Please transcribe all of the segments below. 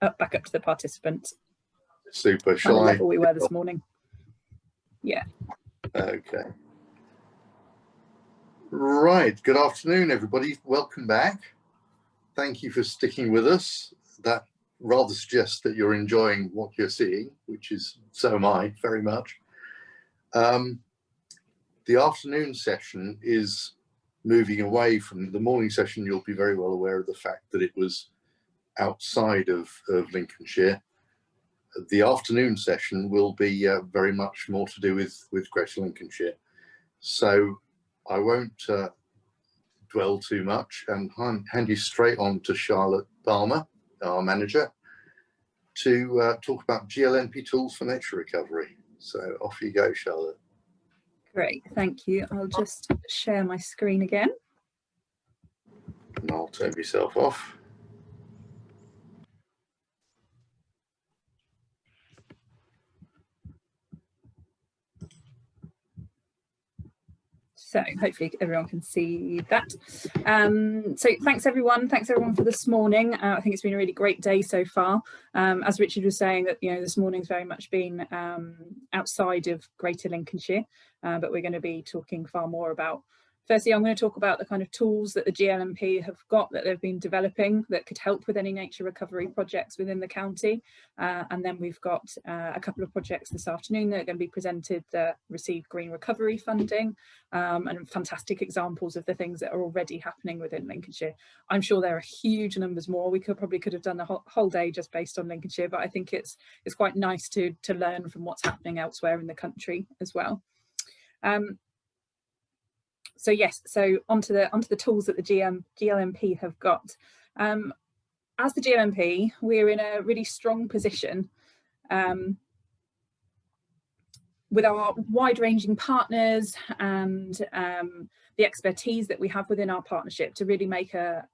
back up to the participants. Super. Shall I? Level we were this morning. Yeah. Okay. Right. Good afternoon, everybody. Welcome back. Thank you for sticking with us. That rather suggests that you're enjoying what you're seeing, which is, so am I, very much. The afternoon session is moving away from the morning session. You'll be very well aware of the fact that it was outside of Lincolnshire. The afternoon session will be very much more to do with Greater Lincolnshire. So I won't dwell too much and hand you straight on to Charlotte Palmer, our manager, to talk about GLNP tools for nature recovery. So off you go, Charlotte. Great, thank you. I'll just share my screen again. And I'll turn myself off. So hopefully everyone can see that. So thanks everyone for this morning. I think it's been a really great day so far. As Richard was saying, that this morning's very much been outside of Greater Lincolnshire, but we're going to be talking far more about. Firstly, I'm going to talk about the kind of tools that the GLNP have got that they've been developing that could help with any nature recovery projects within the county. And then we've got a couple of projects this afternoon that are going to be presented that receive green recovery funding, and fantastic examples of the things that are already happening within Lincolnshire. I'm sure there are huge numbers more. We could have done the whole day just based on Lincolnshire, but I think it's quite nice to learn from what's happening elsewhere in the country as well. So yes, so onto the tools that the GLNP have got. As the GLNP, we're in a really strong position with our wide-ranging partners and the expertise that we have within our partnership to really make a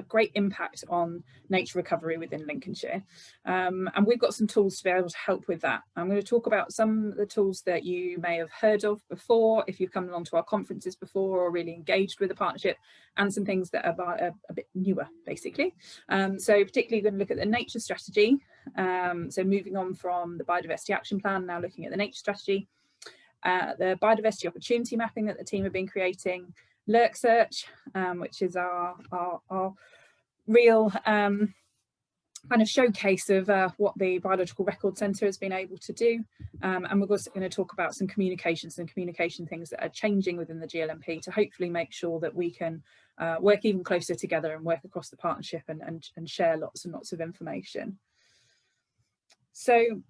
great impact on nature recovery within Lincolnshire. And we've got some tools to be able to help with that. I'm going to talk about some of the tools that you may have heard of before, if you've come along to our conferences before or really engaged with the partnership, and some things that are a bit newer, basically. So particularly going to look at the nature strategy. So moving on from the biodiversity action plan, now looking at the nature strategy. The biodiversity opportunity mapping that the team have been creating, Lurk Search, which is our real kind of showcase of what the Biological Record Centre has been able to do. And we're also going to talk about some communication things that are changing within the GLNP to hopefully make sure that we can work even closer together and work across the partnership and share lots and lots of information. So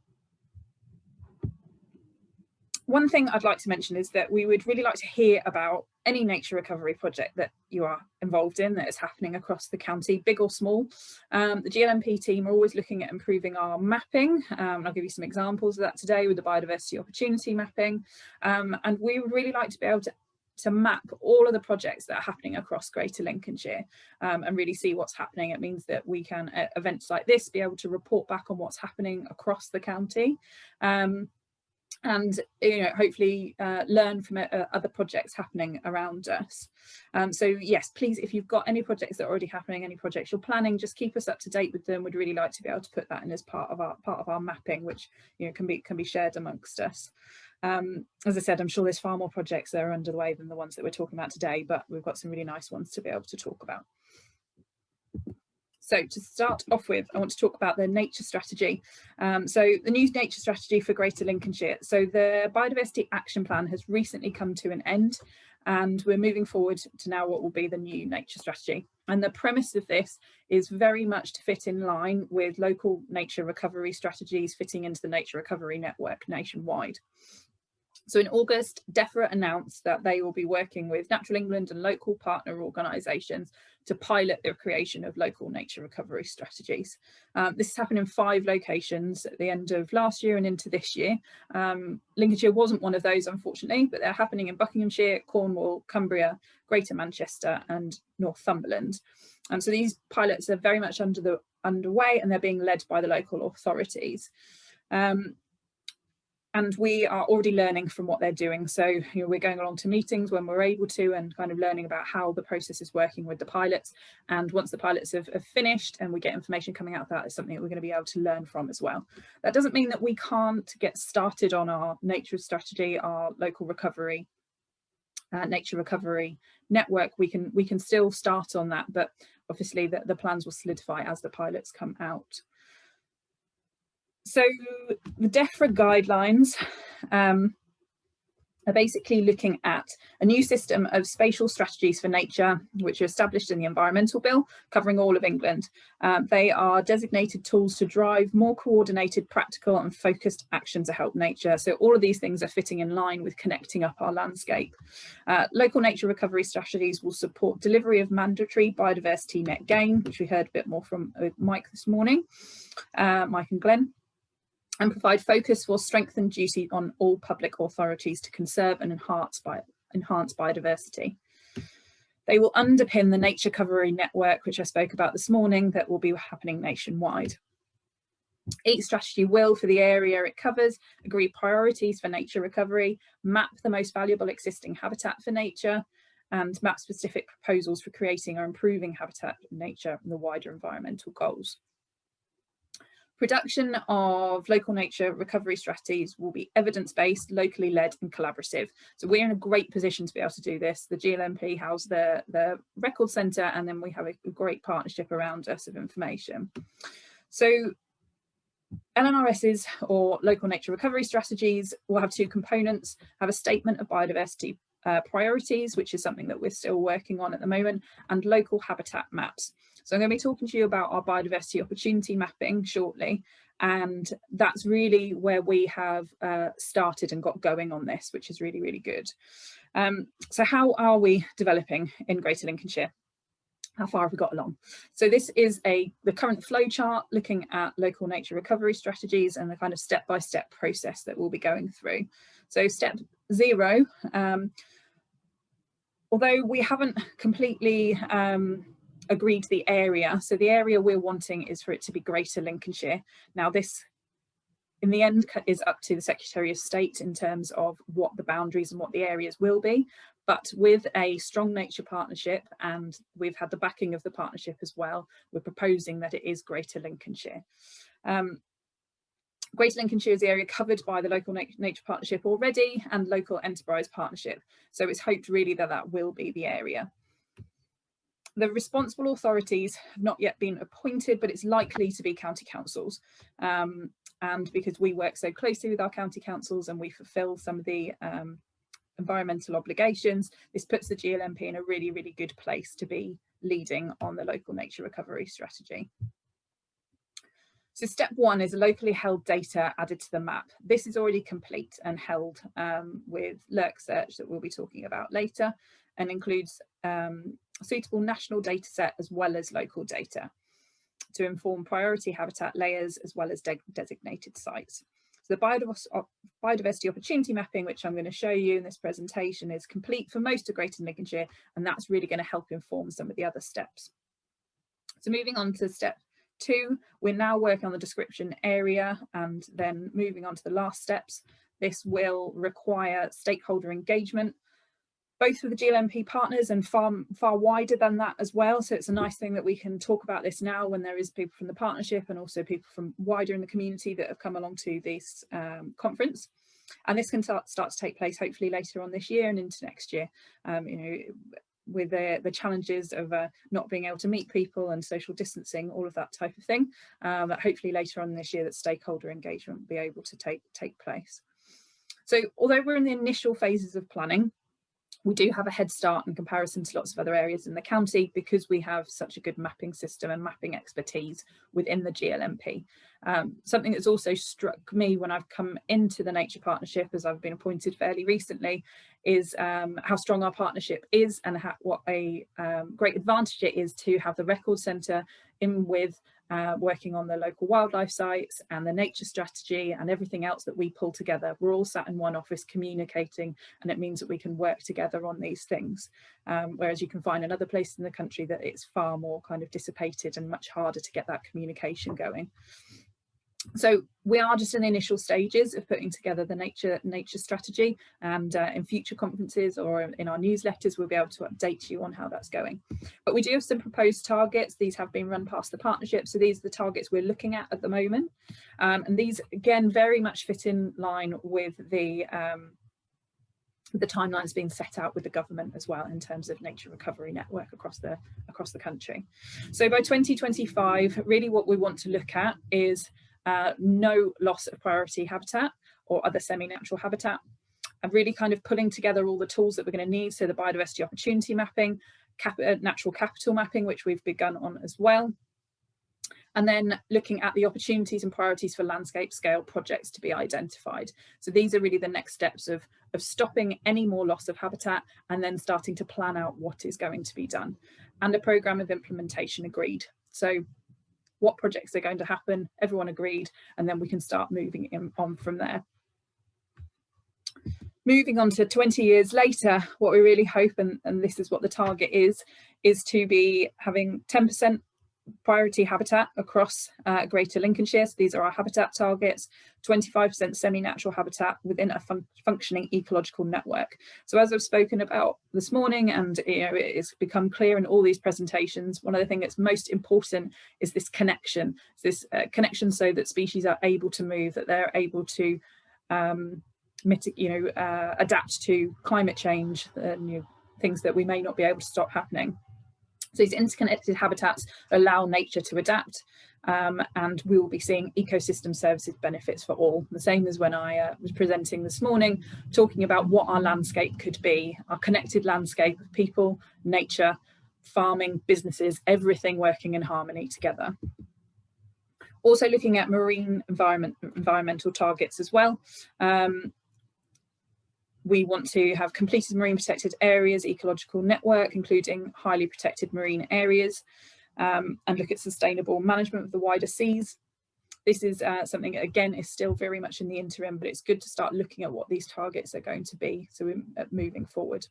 one thing I'd like to mention is that we would really like to hear about any nature recovery project that you are involved in that is happening across the county, big or small. The GLNP team are always looking at improving our mapping. I'll give you some examples of that today with the biodiversity opportunity mapping. And we would really like to be able to map all of the projects that are happening across Greater Lincolnshire and really see what's happening. It means that we can, at events like this, be able to report back on what's happening across the county. And hopefully learn from other projects happening around us. So yes, please, if you've got any projects that are already happening, any projects you're planning, just keep us up to date with them. We'd really like to be able to put that in as part of our mapping, which can be shared amongst us. As I said, I'm sure there's far more projects that are underway than the ones that we're talking about today, but we've got some really nice ones to be able to talk about. So to start off with, I want to talk about the nature strategy. So the new nature strategy for Greater Lincolnshire. So the biodiversity action plan has recently come to an end, and we're moving forward to now what will be the new nature strategy. And the premise of this is very much to fit in line with local nature recovery strategies fitting into the nature recovery network nationwide. So in August, DEFRA announced that they will be working with Natural England and local partner organisations to pilot the creation of local nature recovery strategies. This has happened in 5 locations at the end of last year and into this year. Lincolnshire wasn't one of those, unfortunately, but they're happening in Buckinghamshire, Cornwall, Cumbria, Greater Manchester and Northumberland. So these pilots are very much underway, and they're being led by the local authorities. And we are already learning from what they're doing. So, you know, we're going along to meetings when we're able to and kind of learning about how the process is working with the pilots. And once the pilots have finished and we get information coming out of that, is something that we're going to be able to learn from as well. That doesn't mean that we can't get started on our nature strategy, our local recovery, nature recovery network. We can still start on that, but obviously the plans will solidify as the pilots come out. So the DEFRA guidelines are basically looking at a new system of spatial strategies for nature, which are established in the Environmental Bill, covering all of England. They are designated tools to drive more coordinated, practical and focused action to help nature. So all of these things are fitting in line with connecting up our landscape. Local nature recovery strategies will support delivery of mandatory biodiversity net gain, which we heard a bit more from Mike this morning, Mike and Glenn, and provide focus for strengthened duty on all public authorities to conserve and enhance biodiversity. They will underpin the nature recovery network, which I spoke about this morning, that will be happening nationwide. Each strategy will, for the area it covers, agree priorities for nature recovery, map the most valuable existing habitat for nature, and map specific proposals for creating or improving habitat in nature and the wider environmental goals. Production of local nature recovery strategies will be evidence-based, locally led and collaborative. So we're in a great position to be able to do this. The GLNP has the record centre, and then we have a great partnership around us of information. So LNRSs, or local nature recovery strategies, will have two components, have a statement of biodiversity priorities, which is something that we're still working on at the moment, and local habitat maps. So I'm going to be talking to you about our biodiversity opportunity mapping shortly, and that's really where we have started and got going on this, which is really, really good. So how are we developing in Greater Lincolnshire? How far have we got along? So this is the current flow chart looking at local nature recovery strategies and the kind of step-by-step process that we'll be going through. So step 0, although we haven't completely agreed to the area, so the area we're wanting is for it to be Greater Lincolnshire. Now this, in the end, is up to the Secretary of State in terms of what the boundaries and what the areas will be, but with a strong nature partnership, and we've had the backing of the partnership as well, we're proposing that it is Greater Lincolnshire. Greater Lincolnshire is the area covered by the local nature partnership already and local enterprise partnership, so it's hoped really that that will be the area. The responsible authorities have not yet been appointed, but it's likely to be county councils. And because we work so closely with our county councils and we fulfil some of the environmental obligations, this puts the GLNP in a really, really good place to be leading on the local nature recovery strategy. So step 1 is locally held data added to the map. This is already complete and held with Lurk Search that we'll be talking about later, and includes suitable national data set as well as local data to inform priority habitat layers as well as designated sites. So the biodiversity opportunity mapping, which I'm going to show you in this presentation, is complete for most of Greater Lincolnshire, and that's really going to help inform some of the other steps. So moving on to step 2, we're now working on the description area, and then moving on to the last steps. This will require stakeholder engagement, both with the GLNP partners and far wider than that as well. So it's a nice thing that we can talk about this now when there is people from the partnership and also people from wider in the community that have come along to this conference. And this can start to take place hopefully later on this year and into next year. You know, with the challenges of not being able to meet people and social distancing, all of that type of thing, that hopefully later on this year that stakeholder engagement will be able to take place. So although we're in the initial phases of planning, we do have a head start in comparison to lots of other areas in the county because we have such a good mapping system and mapping expertise within the GLNP. Something that's also struck me when I've come into the Nature Partnership, as I've been appointed fairly recently, is how strong our partnership is and what a great advantage it is to have the record centre in with working on the local wildlife sites and the nature strategy and everything else that we pull together. We're all sat in one office communicating, and it means that we can work together on these things. Whereas you can find in other places in the country that it's far more kind of dissipated and much harder to get that communication going. So we are just in the initial stages of putting together the nature strategy, and in future conferences or in our newsletters we'll be able to update you on how that's going. But we do have some proposed targets. These have been run past the partnership, so these are the targets we're looking at the moment, and these again very much fit in line with the timelines being set out with the government as well in terms of nature recovery network across the country. So by 2025, really what we want to look at is no loss of priority habitat or other semi-natural habitat, and really kind of pulling together all the tools that we're going to need. So the biodiversity opportunity mapping, natural capital mapping, which we've begun on as well, and then looking at the opportunities and priorities for landscape scale projects to be identified. So these are really the next steps of stopping any more loss of habitat and then starting to plan out what is going to be done, and a programme of implementation agreed. So what projects are going to happen, everyone agreed, and then we can start moving on from there. Moving on to 20 years later, what we really hope, and this is what the target is to be having 10% priority habitat across Greater Lincolnshire. So these are our habitat targets, 25% semi-natural habitat within a functioning ecological network. So as I've spoken about this morning, and it's become clear in all these presentations, one of the things that's most important is this connection. Connection so that species are able to move, that they're able to adapt to climate change, things that we may not be able to stop happening. So these interconnected habitats allow nature to adapt, and we will be seeing ecosystem services benefits for all. The same as when I was presenting this morning, talking about what our landscape could be, our connected landscape of people, nature, farming, businesses, everything working in harmony together. Also looking at marine environmental targets as well. We want to have completed marine protected areas, ecological network, including highly protected marine areas, and look at sustainable management of the wider seas. This is something that, again, is still very much in the interim, but it's good to start looking at what these targets are going to be, so we're moving forward.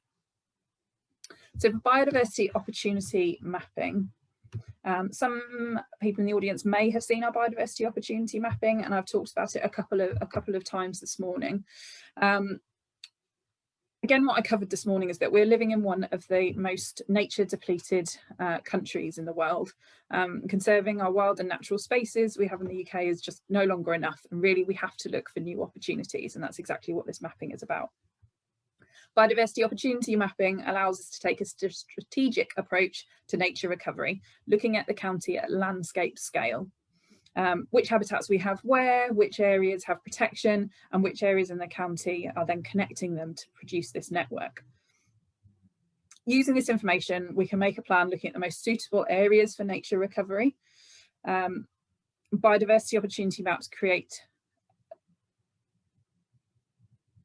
So for biodiversity opportunity mapping, some people in the audience may have seen our biodiversity opportunity mapping, and I've talked about it a couple of times this morning. Again, what I covered this morning is that we're living in one of the most nature depleted countries in the world. Conserving our wild and natural spaces we have in the UK is just no longer enough, and really we have to look for new opportunities, and that's exactly what this mapping is about. Biodiversity opportunity mapping allows us to take a strategic approach to nature recovery, looking at the county at landscape scale. Which habitats we have where, which areas have protection, and which areas in the county are then connecting them to produce this network. Using this information, we can make a plan looking at the most suitable areas for nature recovery. Biodiversity opportunity maps create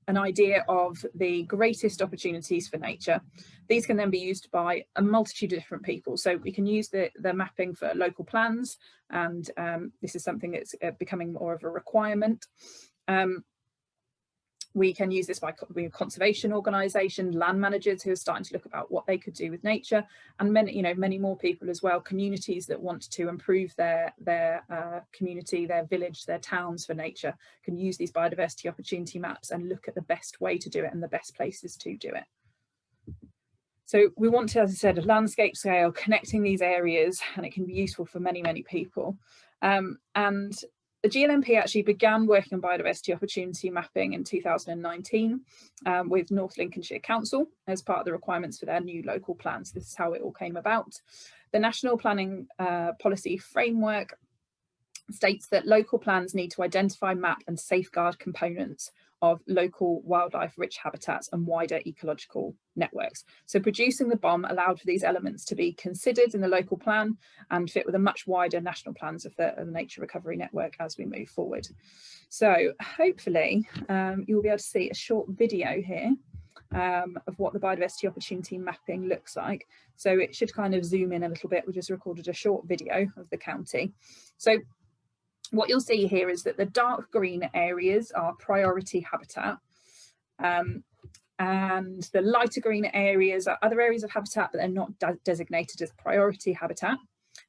an idea of the greatest opportunities for nature. These can then be used by a multitude of different people. So we can use the mapping for local plans, and this is something that's becoming more of a requirement. We can use this by conservation organisations, land managers who are starting to look about what they could do with nature, and many more people as well, communities that want to improve their community, their village, their towns for nature, can use these biodiversity opportunity maps and look at the best way to do it and the best places to do it. So we want to, as I said, a landscape scale, connecting these areas, and it can be useful for many people. And the GLNP actually began working on biodiversity opportunity mapping in 2019 with North Lincolnshire Council as part of the requirements for their new local plans. This is how it all came about. The National Planning Policy Framework states that local plans need to identify, map and safeguard components of local wildlife rich habitats and wider ecological networks. So producing the BOM allowed for these elements to be considered in the local plan and fit with a much wider national plans of the nature recovery network as we move forward. So hopefully you'll be able to see a short video here of what the biodiversity opportunity mapping looks like. So it should kind of zoom in a little bit. We just recorded a short video of the county. So what you'll see here is that the dark green areas are priority habitat, and the lighter green areas are other areas of habitat, but they're not designated as priority habitat.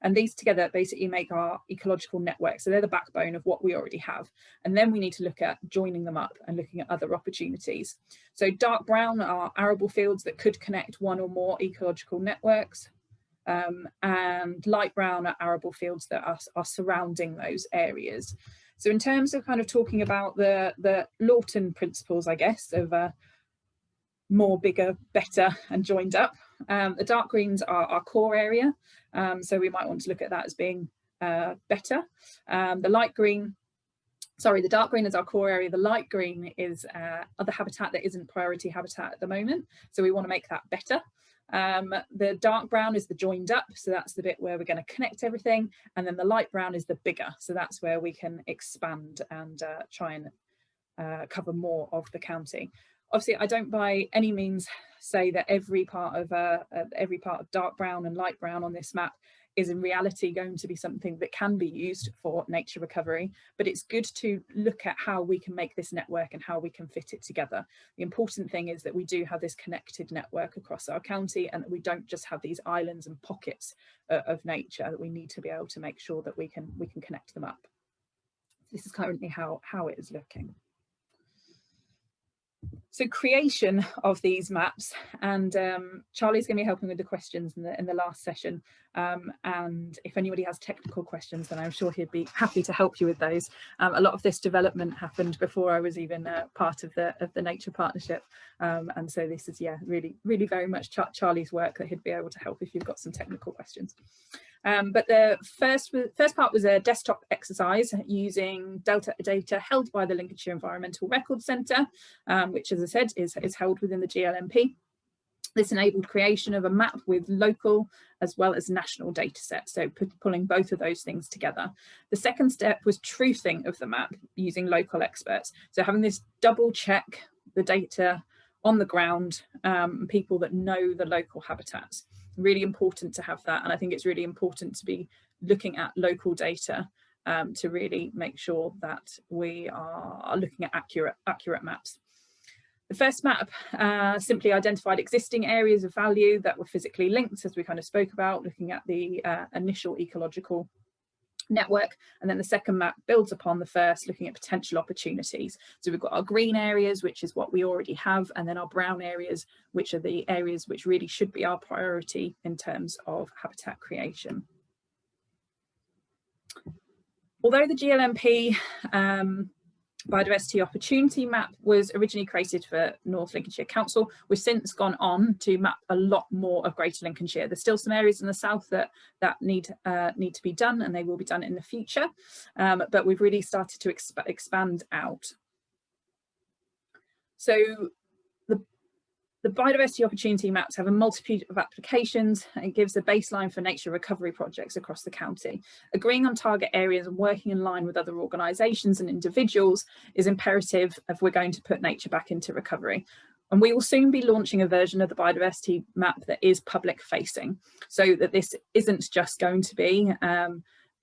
And these together basically make our ecological network. So they're the backbone of what we already have. And then we need to look at joining them up and looking at other opportunities. So dark brown are arable fields that could connect one or more ecological networks. And light brown are arable fields that are surrounding those areas. So in terms of kind of talking about the Lawton principles, I guess, of more, bigger, better and joined up, the dark greens are our core area. So we might want to look at that as being better. The dark green is our core area. The light green is other habitat that isn't priority habitat at the moment. So we want to make that better. The dark brown is the joined up, so that's the bit where we're going to connect everything, and then the light brown is the bigger, so that's where we can expand and try and cover more of the county. Obviously, I don't by any means say that every part of dark brown and light brown on this map is in reality going to be something that can be used for nature recovery, but it's good to look at how we can make this network and how we can fit it together. The important thing is that we do have this connected network across our county, and that we don't just have these islands and pockets of nature, that we need to be able to make sure that we can connect them up. This is currently how it is looking. So creation of these maps, and Charlie's going to be helping with the questions in the last session, and if anybody has technical questions, then I'm sure he'd be happy to help you with those. A lot of this development happened before I was even part of the Nature Partnership, and so this is really very much Charlie's work that he'd be able to help if you've got some technical questions. But the first part was a desktop exercise using Delta data held by the Lincolnshire Environmental Records Centre, which, as I said, is held within the GLNP. This enabled creation of a map with local as well as national data sets, so pulling both of those things together. The second step was truthing of the map using local experts, so having this double check the data on the ground, people that know the local habitats. Really important to have that, and I think it's really important to be looking at local data to really make sure that we are looking at accurate maps. The first map simply identified existing areas of value that were physically linked, as we kind of spoke about, looking at the initial ecological network, and then the second map builds upon the first, looking at potential opportunities. So we've got our green areas, which is what we already have, and then our brown areas, which are the areas which really should be our priority in terms of habitat creation. Although the GLNP biodiversity opportunity map was originally created for North Lincolnshire Council, we've since gone on to map a lot more of Greater Lincolnshire. There's still some areas in the south that need to be done, and they will be done in the future, but we've really started to expand out. So the biodiversity opportunity maps have a multitude of applications, and it gives a baseline for nature recovery projects across the county. Agreeing on target areas and working in line with other organisations and individuals is imperative if we're going to put nature back into recovery. And we will soon be launching a version of the biodiversity map that is public facing, so that this isn't just going to be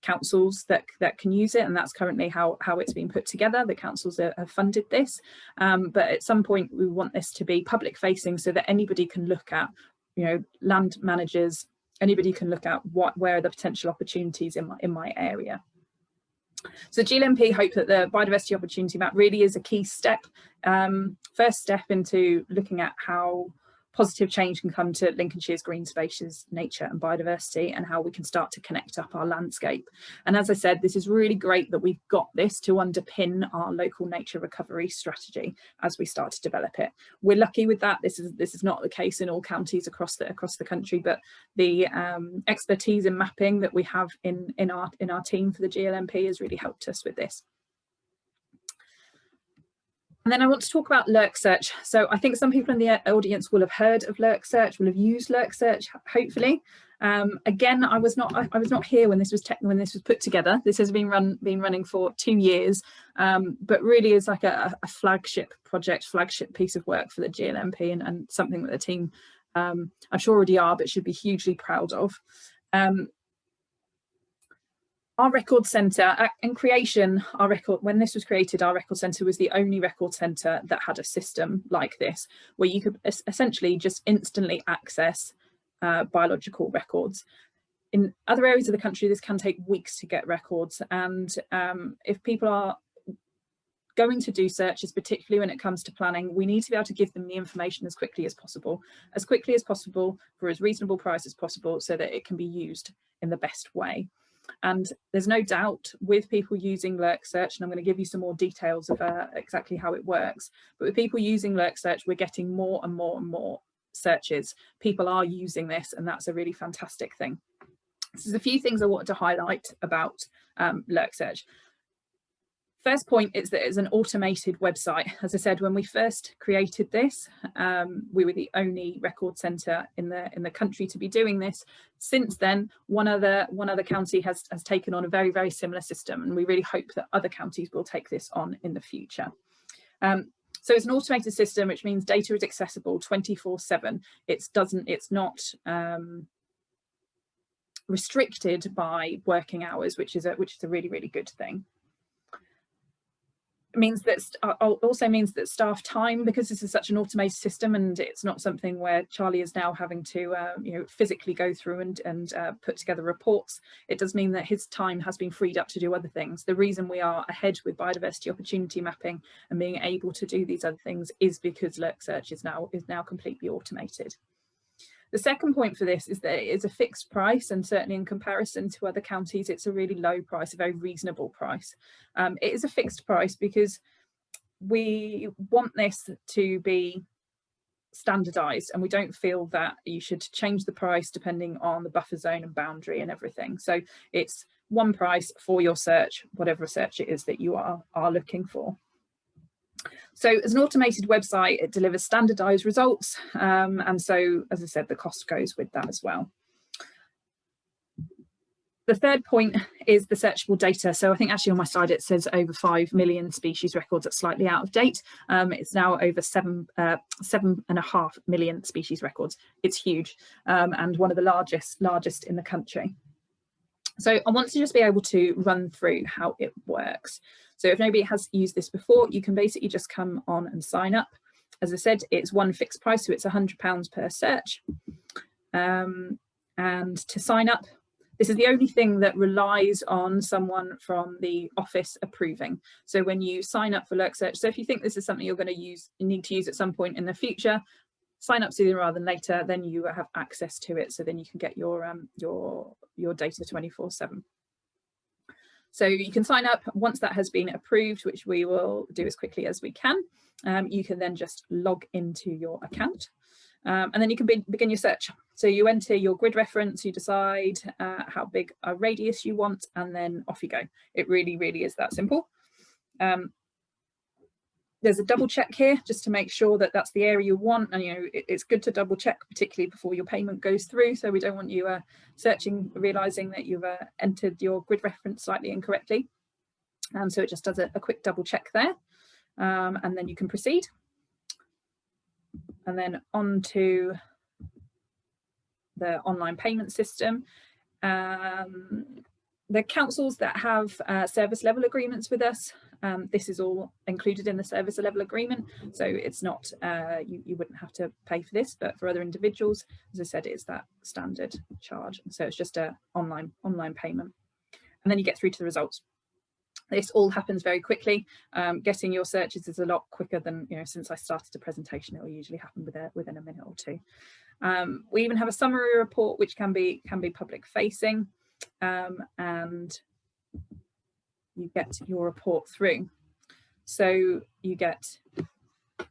councils that can use it, and that's currently how it's been put together. The councils have funded this, but at some point we want this to be public facing, so that anybody can look at, land managers, anybody can look at where are the potential opportunities in my area. So GLNP hope that the biodiversity opportunity map really is a key step, first step into looking at how positive change can come to Lincolnshire's green spaces, nature and biodiversity, and how we can start to connect up our landscape. And as I said, this is really great that we've got this to underpin our local nature recovery strategy as we start to develop it. We're lucky with that. This is not the case in all counties across the country, but the expertise in mapping that we have in our team for the GLNP has really helped us with this. And then I want to talk about Lurk Search. So I think some people in the audience will have heard of Lurk Search, will have used Lurk Search, hopefully. Again, I was not here when this was put together. This has been running for 2 years, but really is like a flagship project, flagship piece of work for the GLNP, and something that the team, I'm sure already are, but should be hugely proud of. Our record centre in creation, when this was created, our record centre was the only record centre that had a system like this, where you could essentially just instantly access biological records. In other areas of the country, this can take weeks to get records, and if people are going to do searches, particularly when it comes to planning, we need to be able to give them the information as quickly as possible for as reasonable price as possible, so that it can be used in the best way. And there's no doubt with people using Lurk Search, and I'm going to give you some more details of exactly how it works, but with people using Lurk Search, we're getting more and more and more searches. People are using this, and that's a really fantastic thing. So there's a few things I wanted to highlight about Lurk Search. First point is that it's an automated website. As I said, when we first created this, we were the only record centre in the country to be doing this. Since then, one other county has taken on a very, very similar system, and we really hope that other counties will take this on in the future. So it's an automated system, which means data is accessible 24/7. It's not restricted by working hours, which is a really, really good thing. It means that also means that staff time, because this is such an automated system and it's not something where Charlie is now having to physically go through and put together reports. It does mean that his time has been freed up to do other things. The reason we are ahead with biodiversity opportunity mapping and being able to do these other things is because Lurk Search is now completely automated. The second point for this is that it is a fixed price, and certainly in comparison to other counties, it's a really low price, a very reasonable price. It is a fixed price because we want this to be standardised, and we don't feel that you should change the price depending on the buffer zone and boundary and everything. So it's one price for your search, whatever search it is that you are looking for. So as an automated website, it delivers standardised results, and so, as I said, the cost goes with that as well. The third point is the searchable data. So I think actually on my slide it says over 5 million species records. That's slightly out of date. It's now over 7.5 million species records. It's huge, and one of the largest in the country. So I want to just be able to run through how it works. So if nobody has used this before, you can basically just come on and sign up. As I said, it's one fixed price, so it's £100 per search. And to sign up, this is the only thing that relies on someone from the office approving. So when you sign up for Lurk Search, so if you think this is something you're going to need to use at some point in the future, sign up sooner rather than later, then you have access to it. So then you can get your data 24/7. So you can sign up. Once that has been approved, which we will do as quickly as we can, you can then just log into your account, and then you can begin your search. So you enter your grid reference, you decide how big a radius you want, and then off you go. It really, really is that simple. There's a double check here just to make sure that that's the area you want, and it's good to double check, particularly before your payment goes through. So we don't want you searching, realizing that you've entered your grid reference slightly incorrectly. So it just does a quick double check there, and then you can proceed. And then on to the online payment system. The councils that have service level agreements with us, this is all included in the service level agreement, so it's not you wouldn't have to pay for this, but for other individuals, as I said, it's that standard charge, so it's just a online payment, and then you get through to the results. This all happens very quickly. Getting your searches is a lot quicker than, since I started the presentation, it will usually happen within a minute or two. We even have a summary report which can be public facing, and you get your report through. So you get a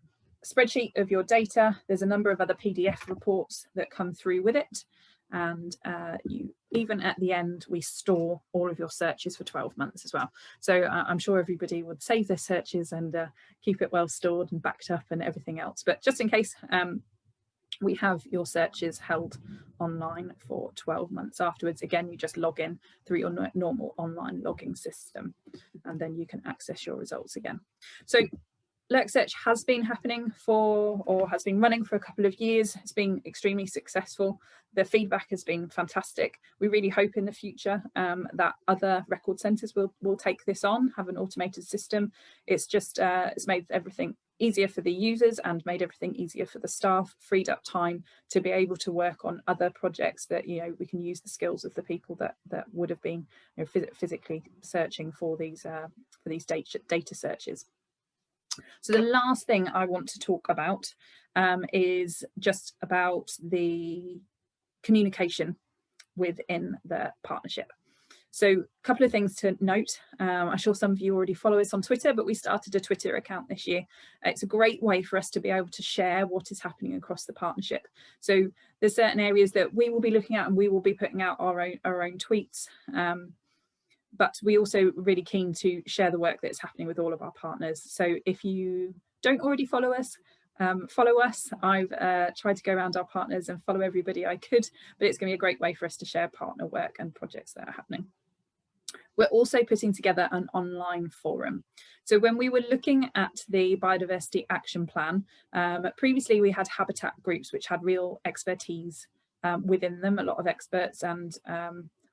spreadsheet of your data. There's a number of other PDF reports that come through with it, and even at the end we store all of your searches for 12 months as well. So I'm sure everybody would save their searches and keep it well stored and backed up and everything else, but just in case, we have your searches held online for 12 months afterwards. Again, you just log in through your normal online logging system, and then you can access your results again. So Lurk Search has been happening has been running for a couple of years. It's been extremely successful. The feedback has been fantastic. We really hope in the future that other record centres will take this on, have an automated system. It's just it's made everything easier for the users and made everything easier for the staff, freed up time to be able to work on other projects that, you know, we can use the skills of the people that would have been, you know, physically searching for these data searches. So the last thing I want to talk about is just about the communication within the partnership. So a couple of things to note. I'm sure some of you already follow us on Twitter, but we started a Twitter account this year. It's a great way for us to be able to share what is happening across the partnership. So there's certain areas that we will be looking at and we will be putting out our own tweets. But we also really keen to share the work that's happening with all of our partners. So if you don't already follow us, follow us. I've tried to go around our partners and follow everybody I could, but it's going to be a great way for us to share partner work and projects that are happening. We're also putting together an online forum. So when we were looking at the biodiversity action plan, previously we had habitat groups which had real expertise within them, a lot of experts and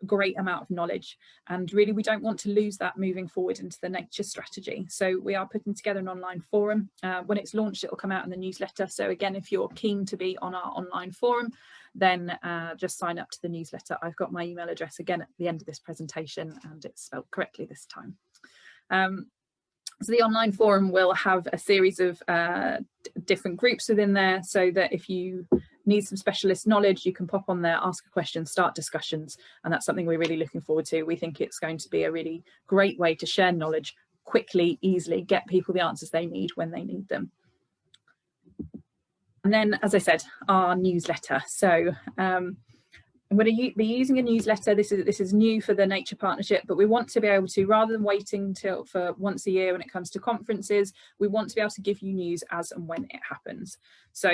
great amount of knowledge, and really we don't want to lose that moving forward into the nature strategy. So we are putting together an online forum. When it's launched, it will come out in the newsletter. So again, if you're keen to be on our online forum, then just sign up to the newsletter. I've got my email address again at the end of this presentation, and it's spelled correctly this time. So the online forum will have a series of different groups within there, so that if you need some specialist knowledge, you can pop on there, ask a question, start discussions, and that's something we're really looking forward to. We think it's going to be a really great way to share knowledge quickly, easily, get people the answers they need when they need them. And then, as I said, our newsletter. So I'm going to be using a newsletter. This is new for the Nature Partnership, but we want to be able to, rather than waiting for once a year when it comes to conferences, we want to be able to give you news as and when it happens. So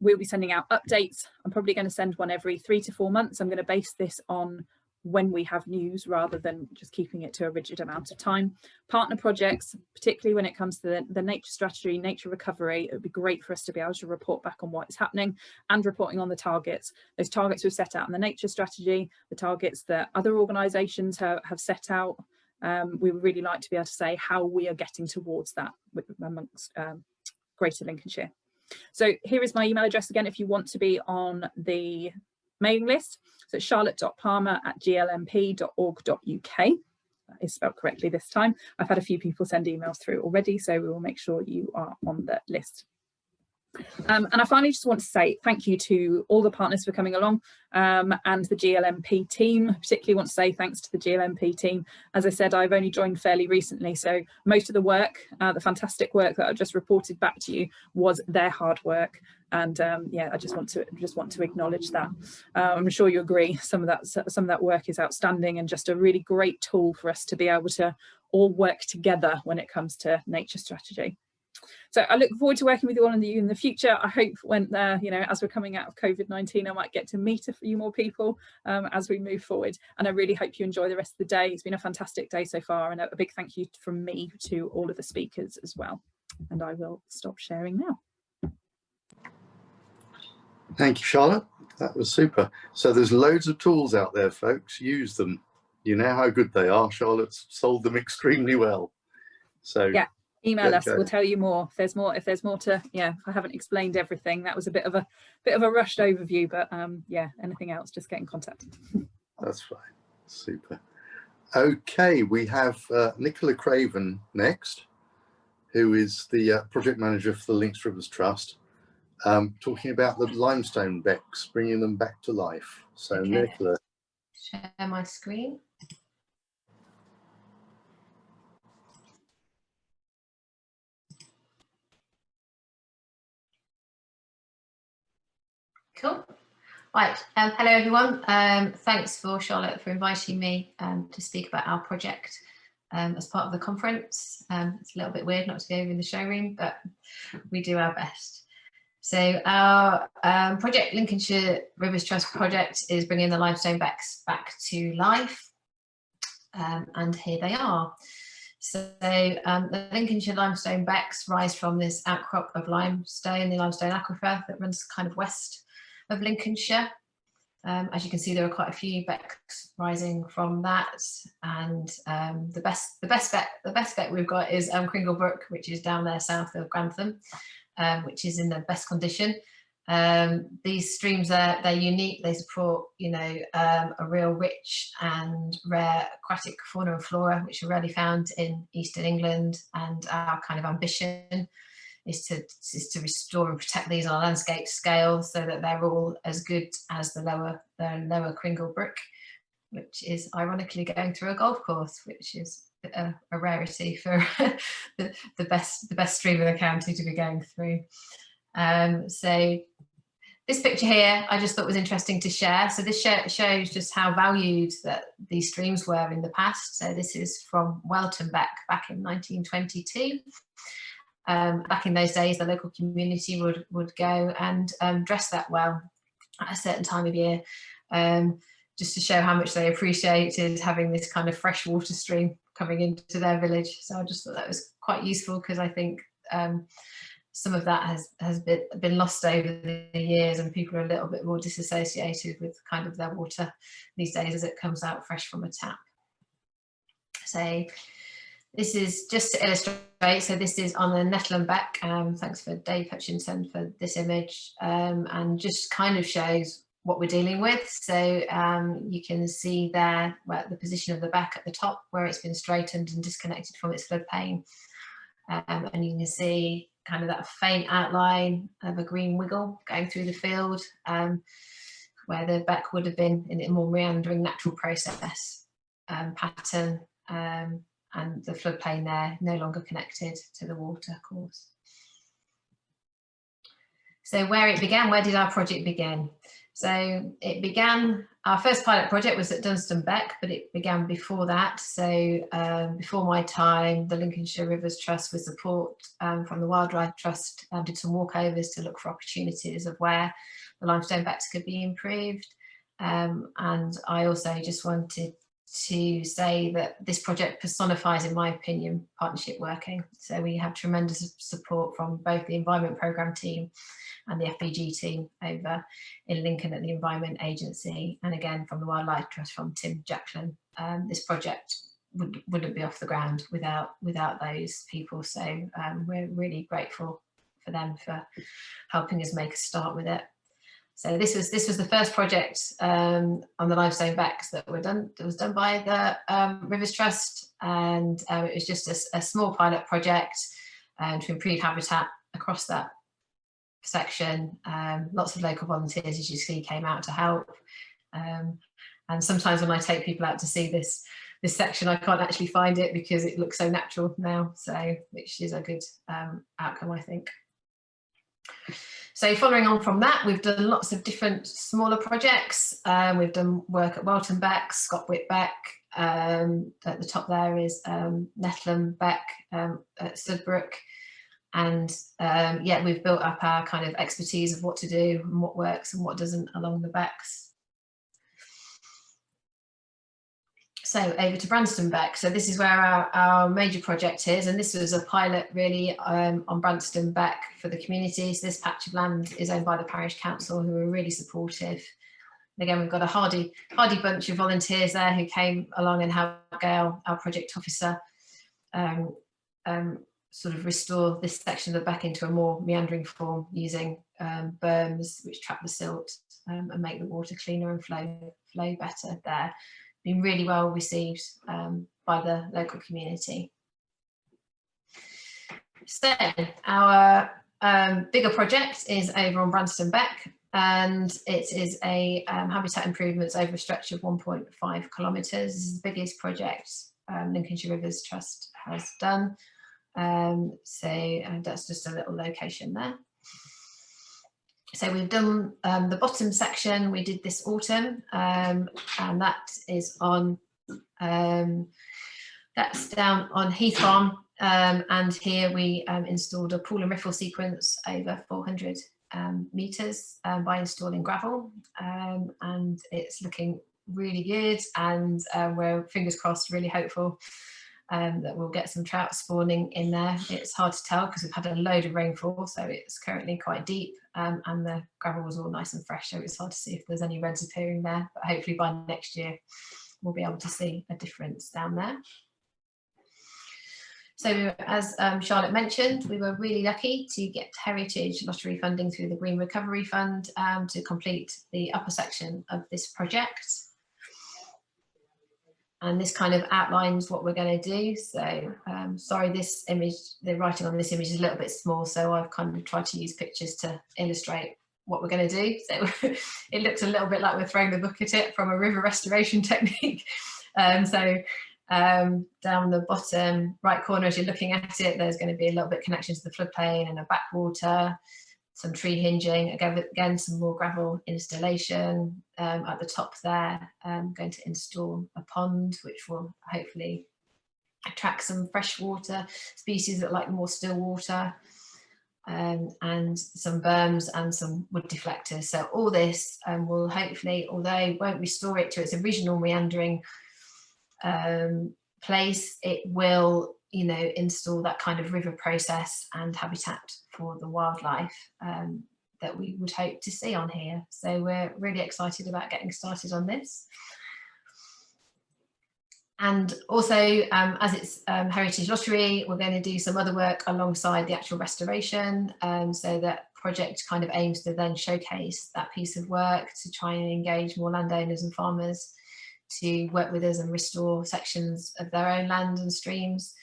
we'll be sending out updates. I'm probably going to send one every 3 to 4 months. I'm going to base this on when we have news rather than just keeping it to a rigid amount of time. Partner projects, particularly when it comes to the nature strategy, nature recovery, it would be great for us to be able to report back on what is happening and reporting on the targets. Those targets we've set out in the nature strategy, the targets that other organisations have set out. We would really like to be able to say how we are getting towards that amongst Greater Lincolnshire. So here is my email address again if you want to be on the mailing list. So it's charlotte.palmer@glnp.org.uk. That is spelled correctly this time. I've had a few people send emails through already, so we will make sure you are on the list. And I finally just want to say thank you to all the partners for coming along, and the GLNP team. I particularly want to say thanks to the GLNP team. As I said, I've only joined fairly recently, so most of the work, the fantastic work that I've just reported back to you, was their hard work. And yeah, I just want to acknowledge that. I'm sure you agree. Some of that work is outstanding and just a really great tool for us to be able to all work together when it comes to nature strategy. So I look forward to working with you all in the future. I hope when, you know, as we're coming out of COVID-19, I might get to meet a few more people as we move forward. And I really hope you enjoy the rest of the day. It's been a fantastic day so far, and a big thank you from me to all of the speakers as well. And I will stop sharing now. Thank you, Charlotte. That was super. So there's loads of tools out there, folks. Use them. You know how good they are. Charlotte's sold them extremely well. So yeah. Email us, we'll tell you more if there's more to, yeah, if I haven't explained everything. That was a bit of a rushed overview, but yeah, anything else, just get in contact. That's fine. Super. Okay, we have Nicola Craven next, who is the project manager for the Links Rivers Trust, talking about the limestone becks, bringing them back to life. So okay. Nicola. Share my screen. Cool. Right. Hello, everyone. Thanks for Charlotte for inviting me to speak about our project as part of the conference. It's a little bit weird not to be over in the showroom, but we do our best. So our project, Lincolnshire Rivers Trust project, is bringing the limestone becks back to life. And here they are. So the Lincolnshire limestone becks rise from this outcrop of limestone, the limestone aquifer that runs kind of west of Lincolnshire. As you can see, there are quite a few becks rising from that, and the best beck we've got is Cringle Brook, which is down there south of Grantham, which is in the best condition. These streams they're unique. They support, you know, a real rich and rare aquatic fauna and flora, which are rarely found in Eastern England. And our kind of ambition is to restore and protect these on a landscape scale, so that they're all as good as the lower Cringle Brook, which is ironically going through a golf course, which is a rarity for the best stream in the county to be going through. So this picture here, I just thought was interesting to share. So this shows just how valued that these streams were in the past. So this is from Welton Beck back in 1922. Back in those days, the local community would go and dress that well at a certain time of year, just to show how much they appreciated having this kind of fresh water stream coming into their village. So I just thought that was quite useful, because I think some of that has been lost over the years, and people are a little bit more disassociated with kind of their water these days as it comes out fresh from a tap. So this is just to illustrate, so this is on the Nettle Beck. Thanks for Dave Hutchinson for this image, and just kind of shows what we're dealing with. So you can see there where the position of the beck at the top, where it's been straightened and disconnected from its floodplain, and you can see kind of that faint outline of a green wiggle going through the field, where the beck would have been in a more meandering natural process pattern, and the floodplain there no longer connected to the water course. So where it began, where did our project begin? So it began, our first pilot project was at Dunstan Beck, but it began before that. So before my time, the Lincolnshire Rivers Trust, with support from the Wildlife Trust, did some walkovers to look for opportunities of where the limestone becks could be improved. And I also just wanted to say that this project personifies, in my opinion, partnership working. So we have tremendous support from both the Environment Programme team and the FBG team over in Lincoln at the Environment Agency, and again from the Wildlife Trust from Tim Jacklin. This project wouldn't be off the ground without those people, so we're really grateful for them for helping us make a start with it. So this was the first project on the limestone becks that was done by the Rivers Trust, and it was just a small pilot project to improve habitat across that section. Lots of local volunteers, as you see, came out to help, and sometimes when I take people out to see this section, I can't actually find it because it looks so natural now, so which is a good outcome, I think. So following on from that, we've done lots of different smaller projects. We've done work at Welton Beck, Scotwick Beck, at the top there is Nettle Beck at Sudbrook, and yeah, we've built up our kind of expertise of what to do and what works and what doesn't along the becks. So over to Branston Beck. So this is where our major project is, and this was a pilot really on Branston Beck for the community. So this patch of land is owned by the parish council, who are really supportive. And again, we've got a hardy bunch of volunteers there who came along and helped Gail, our project officer, sort of restore this section of the beck into a more meandering form using berms which trap the silt and make the water cleaner and flow better there. Been really well received by the local community. So our bigger project is over on Branston Beck, and it is a habitat improvements over a stretch of 1.5 kilometres. This is the biggest project Lincolnshire Rivers Trust has done. So that's just a little location there. So we've done the bottom section we did this autumn, and that is on, that's down on Heath Farm, and here we installed a pool and riffle sequence over 400 metres by installing gravel, and it's looking really good, and we're, fingers crossed, really hopeful that we'll get some trout spawning in there. It's hard to tell because we've had a load of rainfall, so it's currently quite deep, and the gravel was all nice and fresh, so it's hard to see if there's any reds appearing there, but hopefully by next year we'll be able to see a difference down there. So as Charlotte mentioned, we were really lucky to get Heritage Lottery funding through the Green Recovery Fund to complete the upper section of this project. And this kind of outlines what we're going to do. So sorry, this image, the writing on this image is a little bit small, so I've kind of tried to use pictures to illustrate what we're going to do. So it looks a little bit like we're throwing the book at it from a river restoration technique. Down the bottom right corner, as you're looking at it, there's going to be a little bit connection to the floodplain and a backwater, some tree hinging, again some more gravel installation. At the top there, I'm going to install a pond which will hopefully attract some freshwater species that like more still water, and some berms and some wood deflectors. So all this will hopefully, although it won't restore it to its original meandering place, it will, you know, install that kind of river process and habitat for the wildlife that we would hope to see on here. So we're really excited about getting started on this. And also, as it's Heritage Lottery, we're going to do some other work alongside the actual restoration. So that project kind of aims to then showcase that piece of work to try and engage more landowners and farmers to work with us and restore sections of their own land and streams.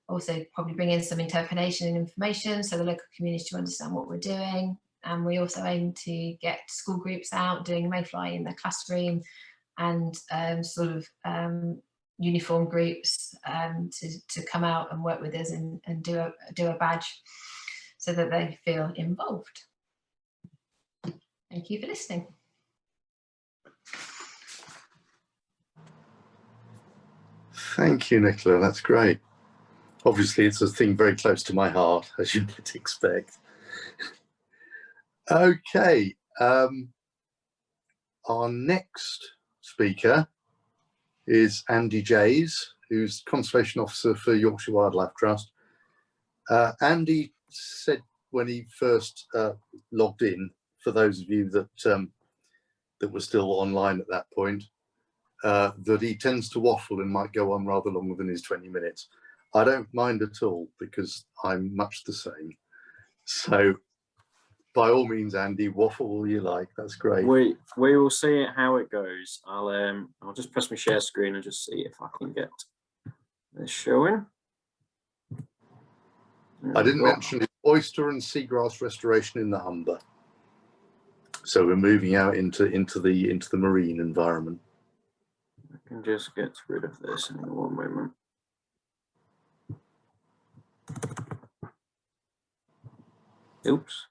Also probably bring in some interpretation and information so the local community to understand what we're doing. And we also aim to get school groups out doing mayfly in their classroom, and sort of uniform groups to come out and work with us and do a badge so that they feel involved. Thank you for listening. Thank you, Nicola. That's great. Obviously, it's a thing very close to my heart, as you might expect. Okay. Our next speaker is Andy Jays, who's Conservation Officer for Yorkshire Wildlife Trust. Andy said when he first logged in, for those of you that that were still online at that point, that he tends to waffle and might go on rather longer than his 20 minutes. I don't mind at all because I'm much the same. So by all means, Andy, waffle all you like. That's great. We will see how it goes. I'll just press my share screen and just see if I can get this showing. I didn't mention oyster and seagrass restoration in the Humber. So we're moving out into the marine environment. I can just get rid of this in one moment. Oops.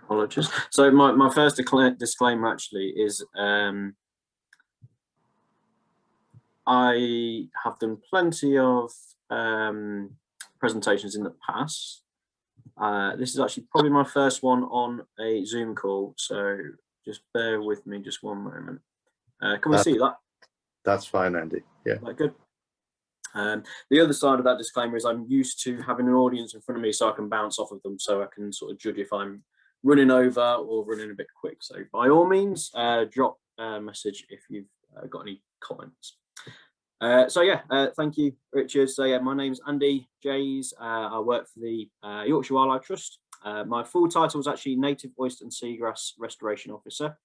Apologies. So my first disclaimer actually is I have done plenty of presentations in the past. This is actually probably my first one on a Zoom call, so just bear with me just one moment. Can we see that? That's fine, Andy. Yeah. Good. The other side of that disclaimer is I'm used to having an audience in front of me so I can bounce off of them, so I can sort of judge if I'm running over or running a bit quick. So by all means, drop a message if you've got any comments. So yeah, thank you, Richard. So yeah, my name's Andy Jays. I work for the Yorkshire Wildlife Trust. My full title is actually Native Oyster and Seagrass Restoration Officer.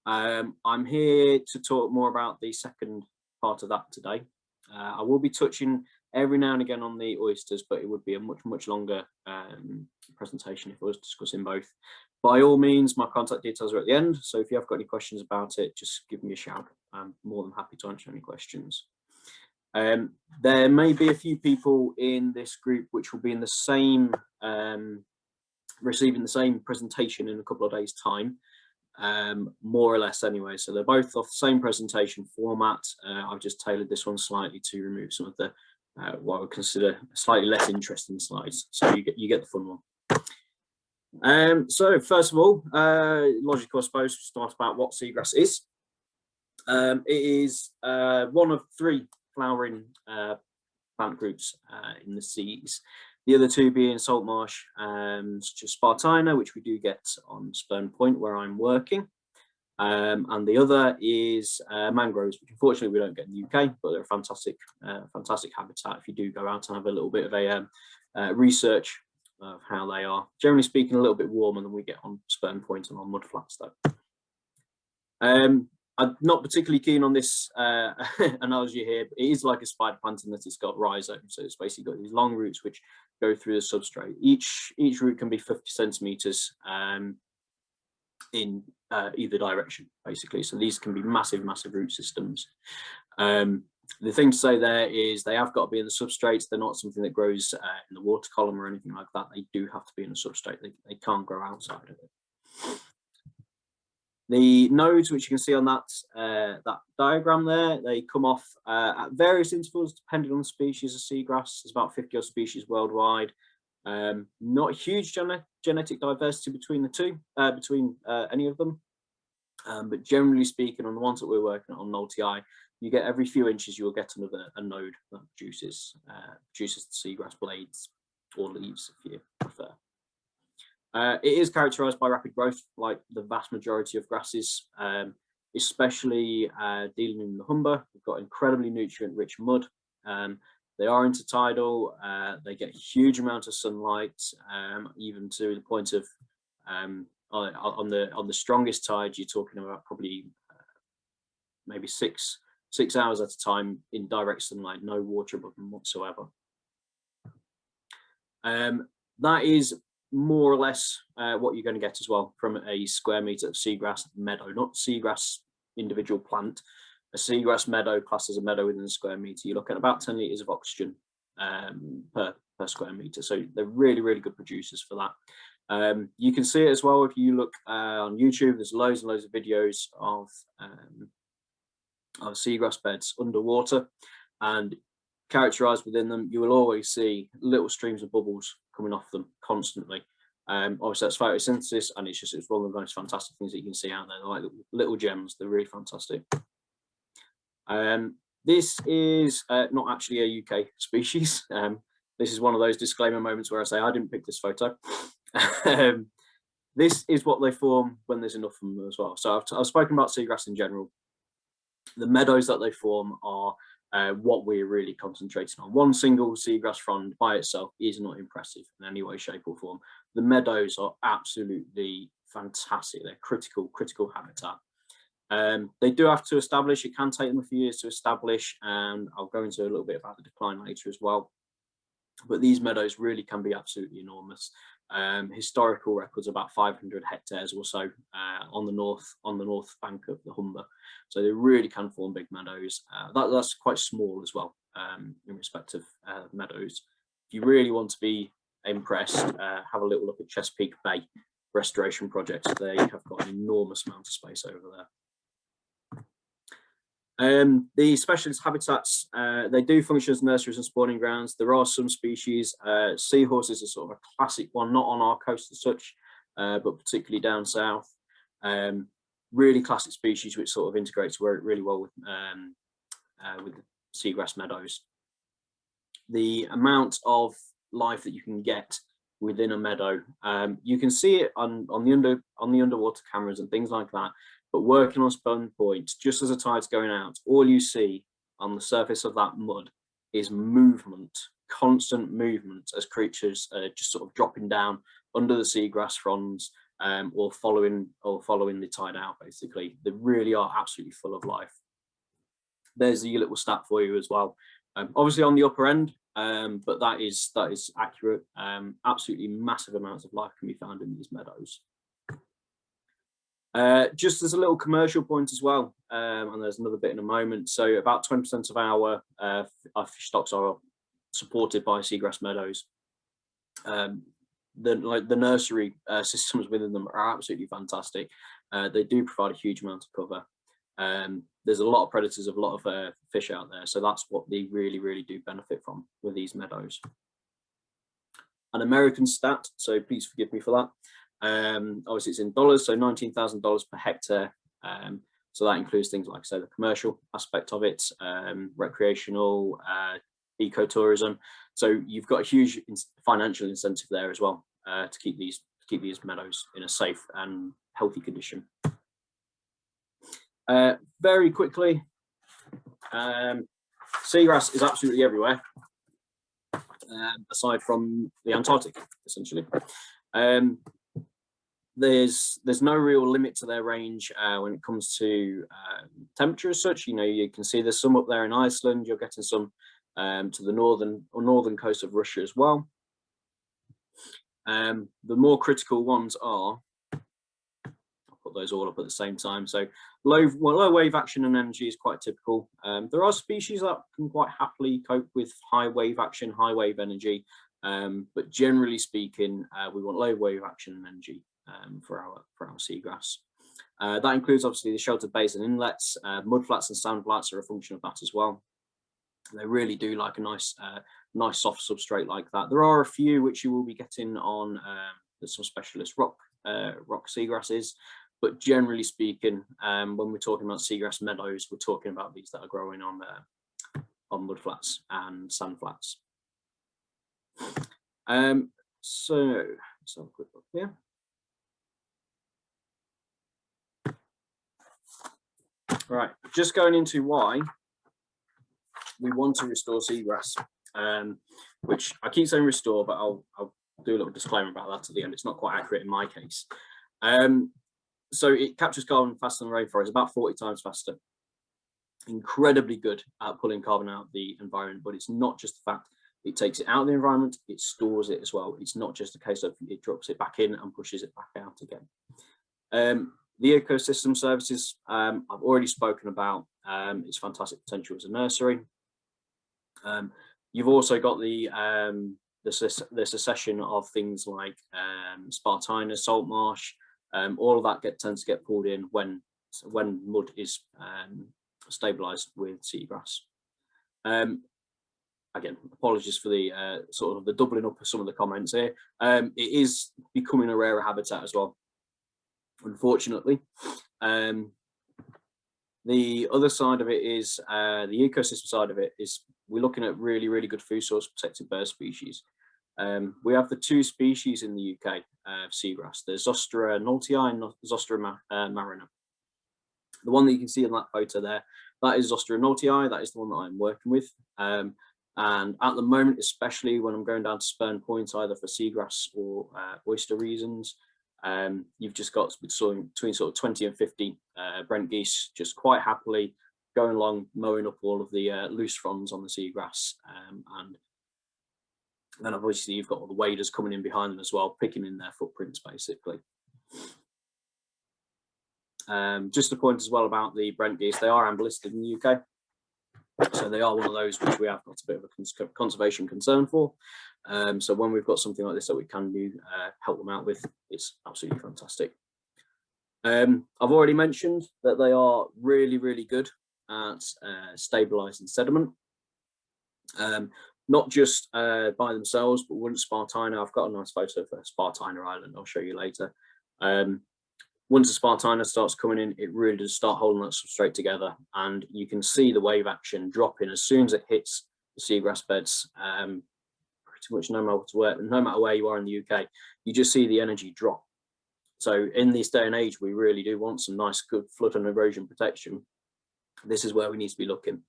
I'm here to talk more about the second part of that today. I will be touching every now and again on the oysters, but it would be a much longer presentation if I was discussing both. By all means, my contact details are at the end, so if you have got any questions about it, just give me a shout. I'm more than happy to answer any questions. There may be a few people in this group which will be in the same, receiving the same presentation in a couple of days' time. More or less anyway, so they're both off the same presentation format. I've just tailored this one slightly to remove some of the what I would consider slightly less interesting slides, so you get the fun one. So first of all, logical I suppose to start about what seagrass is. It is one of three flowering plant groups in the seas. The other two being salt marsh, such as Spartina, which we do get on Spurn Point where I'm working. And the other is mangroves, which unfortunately we don't get in the UK, but they're a fantastic, fantastic habitat if you do go out and have a little bit of a research of how they are. Generally speaking, a little bit warmer than we get on Spurn Point and on mudflats though. I'm not particularly keen on this analogy here, but it is like a spider plant in that it's got rhizomes. So it's basically got these long roots which go through the substrate. Each root can be 50 centimeters in either direction, basically. So these can be massive, massive root systems. The thing to say there is they have got to be in the substrates. They're not something that grows in the water column or anything like that. They do have to be in the substrate. They can't grow outside of it. The nodes, which you can see on that diagram there, they come off at various intervals depending on the species of seagrass. There's about 50 odd species worldwide. Not a huge genetic diversity between the two, any of them. But generally speaking, on the ones that we're working on Noltii, you get every few inches you'll get a node that produces the seagrass blades or leaves, if you prefer. It is characterized by rapid growth, like the vast majority of grasses, especially dealing in the Humber. We've got incredibly nutrient-rich mud. They are intertidal. They get a huge amount of sunlight, even to the point of on the strongest tide, you're talking about probably maybe six hours at a time in direct sunlight, no water above them whatsoever. That is more or less what you're going to get as well from a square meter of seagrass meadow, not seagrass individual plant. A seagrass meadow classed as a meadow within a square meter, you look at about 10 litres of oxygen per square meter. So they're really, really good producers for that. You can see it as well if you look on YouTube. There's loads and loads of videos of seagrass beds underwater, and characterized within them, you will always see little streams of bubbles coming off them constantly. Obviously that's photosynthesis, and it's one of the most fantastic things that you can see out there. They're like little gems. They're really fantastic. This is not actually a UK species. This is one of those disclaimer moments where I say I didn't pick this photo. This is what they form when there's enough of them as well. So I've spoken about seagrass in general. The meadows that they form are what we're really concentrating on. One single seagrass frond by itself is not impressive in any way, shape or form. The meadows are absolutely fantastic. They're critical habitat. They do have to establish. It can take them a few years to establish, and I'll go into a little bit about the decline later as well. But these meadows really can be absolutely enormous. Historical records about 500 hectares or so on the north bank of the Humber. So they really can form big meadows. That's quite small as well in respect of meadows. If you really want to be impressed, have a little look at Chesapeake Bay restoration projects. They have got an enormous amount of space over there. The specialist habitats, they do function as nurseries and spawning grounds. There are some species, seahorses are sort of a classic one, not on our coast as such, but particularly down south. Really classic species which sort of integrates really well with the seagrass meadows. The amount of life that you can get within a meadow, you can see it on the underwater cameras and things like that. But working on Spurn Point, just as the tide's going out, all you see on the surface of that mud is movement, constant movement, as creatures just sort of dropping down under the seagrass fronds or following the tide out. Basically, they really are absolutely full of life. There's your little stat for you as well. Obviously on the upper end, but that is accurate. Absolutely massive amounts of life can be found in these meadows. Just as a little commercial point as well, and there's another bit in a moment. So about 20% of our fish stocks are supported by seagrass meadows. The nursery systems within them are absolutely fantastic. They do provide a huge amount of cover. There's a lot of predators of a lot of fish out there, so that's what they really, really do benefit from with these meadows. An American stat, so please forgive me for that. Obviously it's in dollars, so $19,000 per hectare So that includes things like, say, the commercial aspect of it, recreational, ecotourism. So you've got a huge financial incentive there as well to keep these meadows in a safe and healthy condition. Very quickly, seagrass is absolutely everywhere, aside from the Antarctic, essentially. There's no real limit to their range when it comes to temperature as such. You know, you can see there's some up there in Iceland. You're getting some to the northern coast of Russia as well. The more critical ones are, I'll put those all up at the same time. So low wave action and energy is quite typical. There are species that can quite happily cope with high wave action, high wave energy, but generally speaking, we want low wave action and energy for our seagrass. That includes obviously the sheltered bays and inlets. Mudflats and sandflats are a function of that as well. They really do like a nice soft substrate like that. There are a few which you will be getting on some specialist rock seagrasses, but generally speaking, when we're talking about seagrass meadows, we're talking about these that are growing on mudflats and sandflats. So let's have a quick look here. Right, just going into why we want to restore seagrass, which I keep saying restore, but I'll do a little disclaimer about that at the end. It's not quite accurate in my case. So it captures carbon faster than rainforest, about 40 times faster. Incredibly good at pulling carbon out of the environment, but it's not just the fact it takes it out of the environment, it stores it as well. It's not just a case of it drops it back in and pushes it back out again. The ecosystem services I've already spoken about. Its fantastic potential as a nursery. You've also got the succession of things like Spartina, salt marsh. All of that tends to get pulled in when mud is stabilised with seagrass. Again, apologies for the sort of the doubling up of some of the comments here. It is becoming a rarer habitat as well, unfortunately. The other side of it is the ecosystem side of it is we're looking at really, really good food source protected bird species. We have the two species in the UK of seagrass. There's Zostera noltii and Zostera marina. The one that you can see in that photo there, that is Zostera noltii. That is the one that I'm working with. And at the moment, especially when I'm going down to Spurn Point, either for seagrass or oyster reasons, you've just got between sort of 20 and 50 Brent geese just quite happily going along, mowing up all of the loose fronds on the seagrass. And then obviously you've got all the waders coming in behind them as well, picking in their footprints basically. Just a point as well about the Brent geese, they are amber listed in the UK. So they are one of those which we have got a bit of a conservation concern for. So when we've got something like this that we can do, help them out with, it's absolutely fantastic. I've already mentioned that they are really, really good at stabilising sediment. Not just by themselves, but once Spartina, I've got a nice photo for Spartina Island, I'll show you later. Once the Spartina starts coming in, it really does start holding that substrate together, and you can see the wave action dropping as soon as it hits the seagrass beds. Pretty much no matter where you are in the UK, you just see the energy drop. So in this day and age, we really do want some nice, good flood and erosion protection. This is where we need to be looking.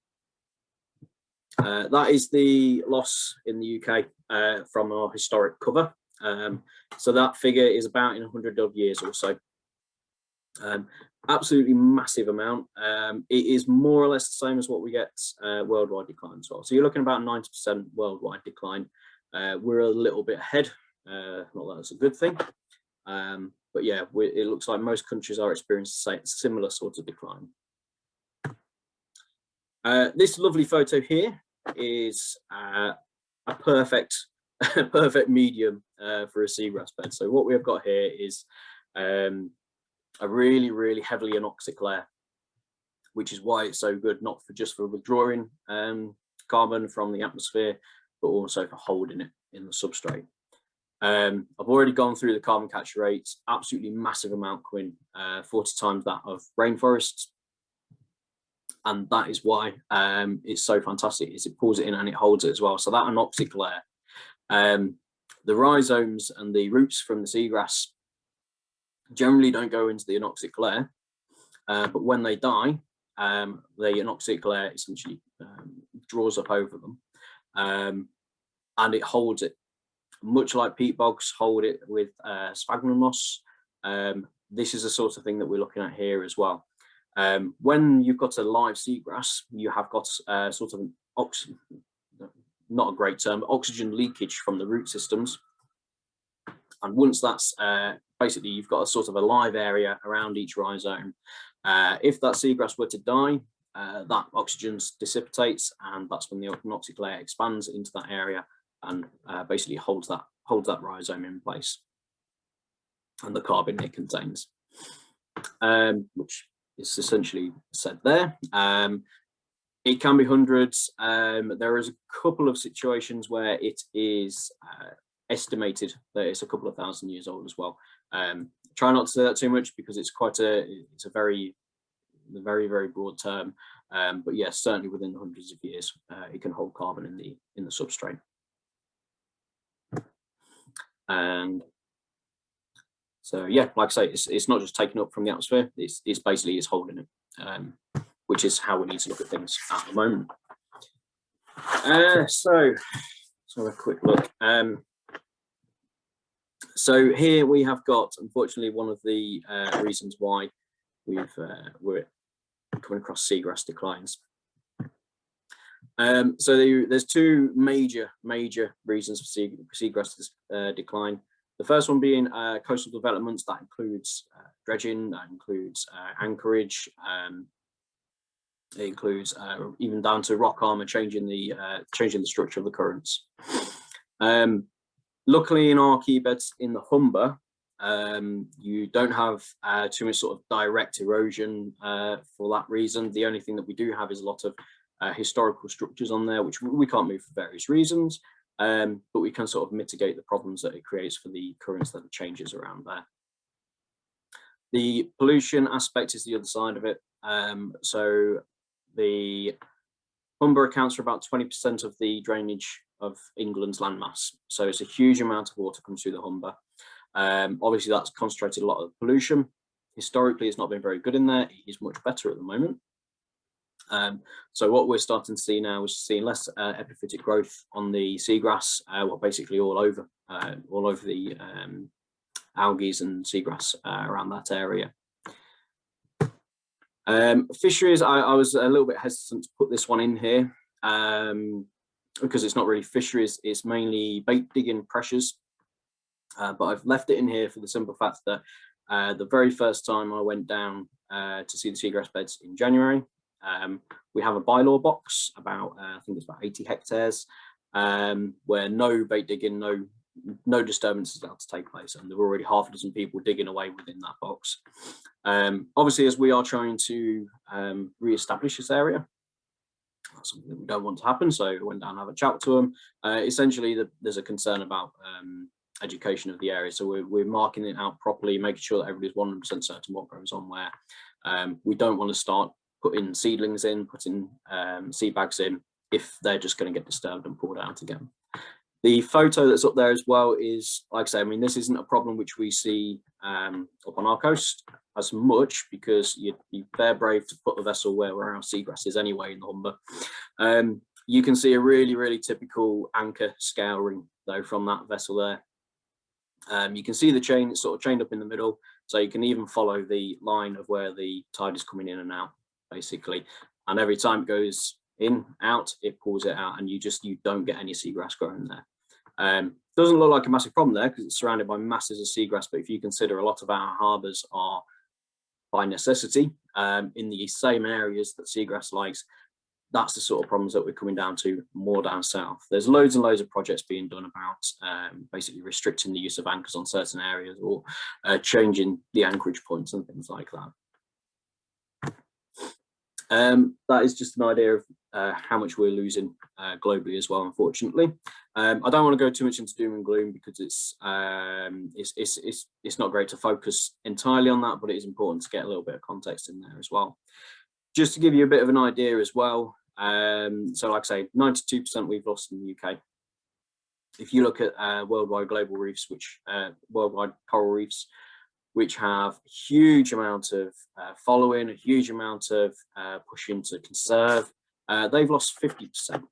That is the loss in the UK from our historic cover. So that figure is about in 100 odd years or so. Absolutely massive amount. It is more or less the same as what we get worldwide decline as well. So you're looking about 90% worldwide decline. We're a little bit ahead. Not that that's a good thing. But yeah, it looks like most countries are experiencing similar sort of decline. This lovely photo here is a perfect medium for a seagrass bed. So what we have got here is a really, really heavily anoxic layer, which is why it's so good, not just for withdrawing carbon from the atmosphere, but also for holding it in the substrate. I've already gone through the carbon capture rates, absolutely massive amount coming, 40 times that of rainforests. and that is why it's so fantastic, is it pulls it in and it holds it as well. So that anoxic layer, the rhizomes and the roots from the seagrass generally don't go into the anoxic layer, but when they die, the anoxic layer essentially draws up over them, and it holds it, much like peat bogs hold it with sphagnum moss. This is the sort of thing that we're looking at here as well. When you've got a live seagrass, you have got sort of an not a great term, oxygen leakage from the root systems. And once that's basically, you've got a sort of a live area around each rhizome. If that seagrass were to die, that oxygen dissipates, and that's when the anoxic layer expands into that area and basically holds that rhizome in place and the carbon it contains, which is essentially said there. It can be hundreds. There is a couple of situations where it is estimated that it's a couple of thousand years old as well. Try not to say that too much because it's a very broad term. But yes, certainly within the hundreds of years, it can hold carbon in the substrate. And so yeah, like I say, it's not just taken up from the atmosphere. It's basically holding it, which is how we need to look at things at the moment. So let's have a quick look. So here we have got, unfortunately, one of the reasons why we're coming across seagrass declines. So there's two major reasons for seagrass decline. The first one being coastal developments. That includes dredging, that includes anchorage, it includes even down to rock armor changing the structure of the currents. Luckily, in our key beds in the Humber, you don't have too much sort of direct erosion for that reason. The only thing that we do have is a lot of historical structures on there, which we can't move for various reasons, but we can sort of mitigate the problems that it creates for the currents that it changes around there. The pollution aspect is the other side of it. So the Humber accounts for about 20% of the drainage of England's landmass. So it's a huge amount of water comes through the Humber. Obviously, that's concentrated a lot of pollution. Historically, it's not been very good in there. It is much better at the moment. So what we're starting to see now is seeing less epiphytic growth on the seagrass, well, basically all over the algae and seagrass around that area. Fisheries, I was a little bit hesitant to put this one in here because it's not really fisheries, it's mainly bait digging pressures. But I've left it in here for the simple fact that the very first time I went down to see the seagrass beds in January, we have a bylaw box about, I think it's about 80 hectares, where no bait digging, no disturbance is allowed to take place, and there were already half a dozen people digging away within that box. Obviously, as we are trying to re-establish this area, that's something that we don't want to happen, so I went down and have a chat to them. Essentially, there's a concern about education of the area, so we're marking it out properly, making sure that everybody's 100% certain what goes on where. We don't want to start putting seedlings in, putting seed bags in, if they're just going to get disturbed and pulled out again. The photo that's up there as well is, like I say, I mean, this isn't a problem which we see up on our coast as much, because you'd be fair brave to put a vessel where our seagrass is anyway in the Humber. You can see a really typical anchor scouring though from that vessel there. You can see the chain, it's sort of chained up in the middle, so you can even follow the line of where the tide is coming in and out, basically. And every time it goes in, out, it pulls it out, and you don't get any seagrass growing there. Doesn't look like a massive problem there because it's surrounded by masses of seagrass, but if you consider a lot of our harbours are by necessity in the same areas that seagrass likes, that's the sort of problems that we're coming down to more down south. There's loads and loads of projects being done about basically restricting the use of anchors on certain areas, or changing the anchorage points and things like that. That is just an idea of how much we're losing globally as well, unfortunately. I don't want to go too much into doom and gloom because it's not great to focus entirely on that, but it is important to get a little bit of context in there as well. Just to give you a bit of an idea as well, so like I say, 92% we've lost in the UK. If you look at worldwide global reefs, which worldwide coral reefs, which have a huge amount of following, a huge amount of pushing to conserve, they've lost 50%.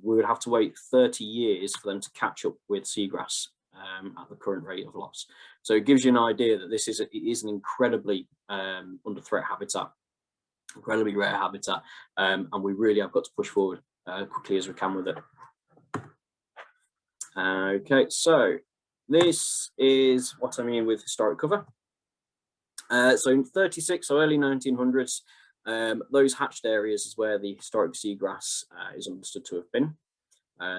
We would have to wait 30 years for them to catch up with seagrass at the current rate of loss. So it gives you an idea that it is an incredibly under threat habitat, incredibly rare habitat, and we really have got to push forward quickly as we can with it. Okay, so this is what I mean with historic cover. So in 36, so early 1900s, those hatched areas is where the historic seagrass is understood to have been.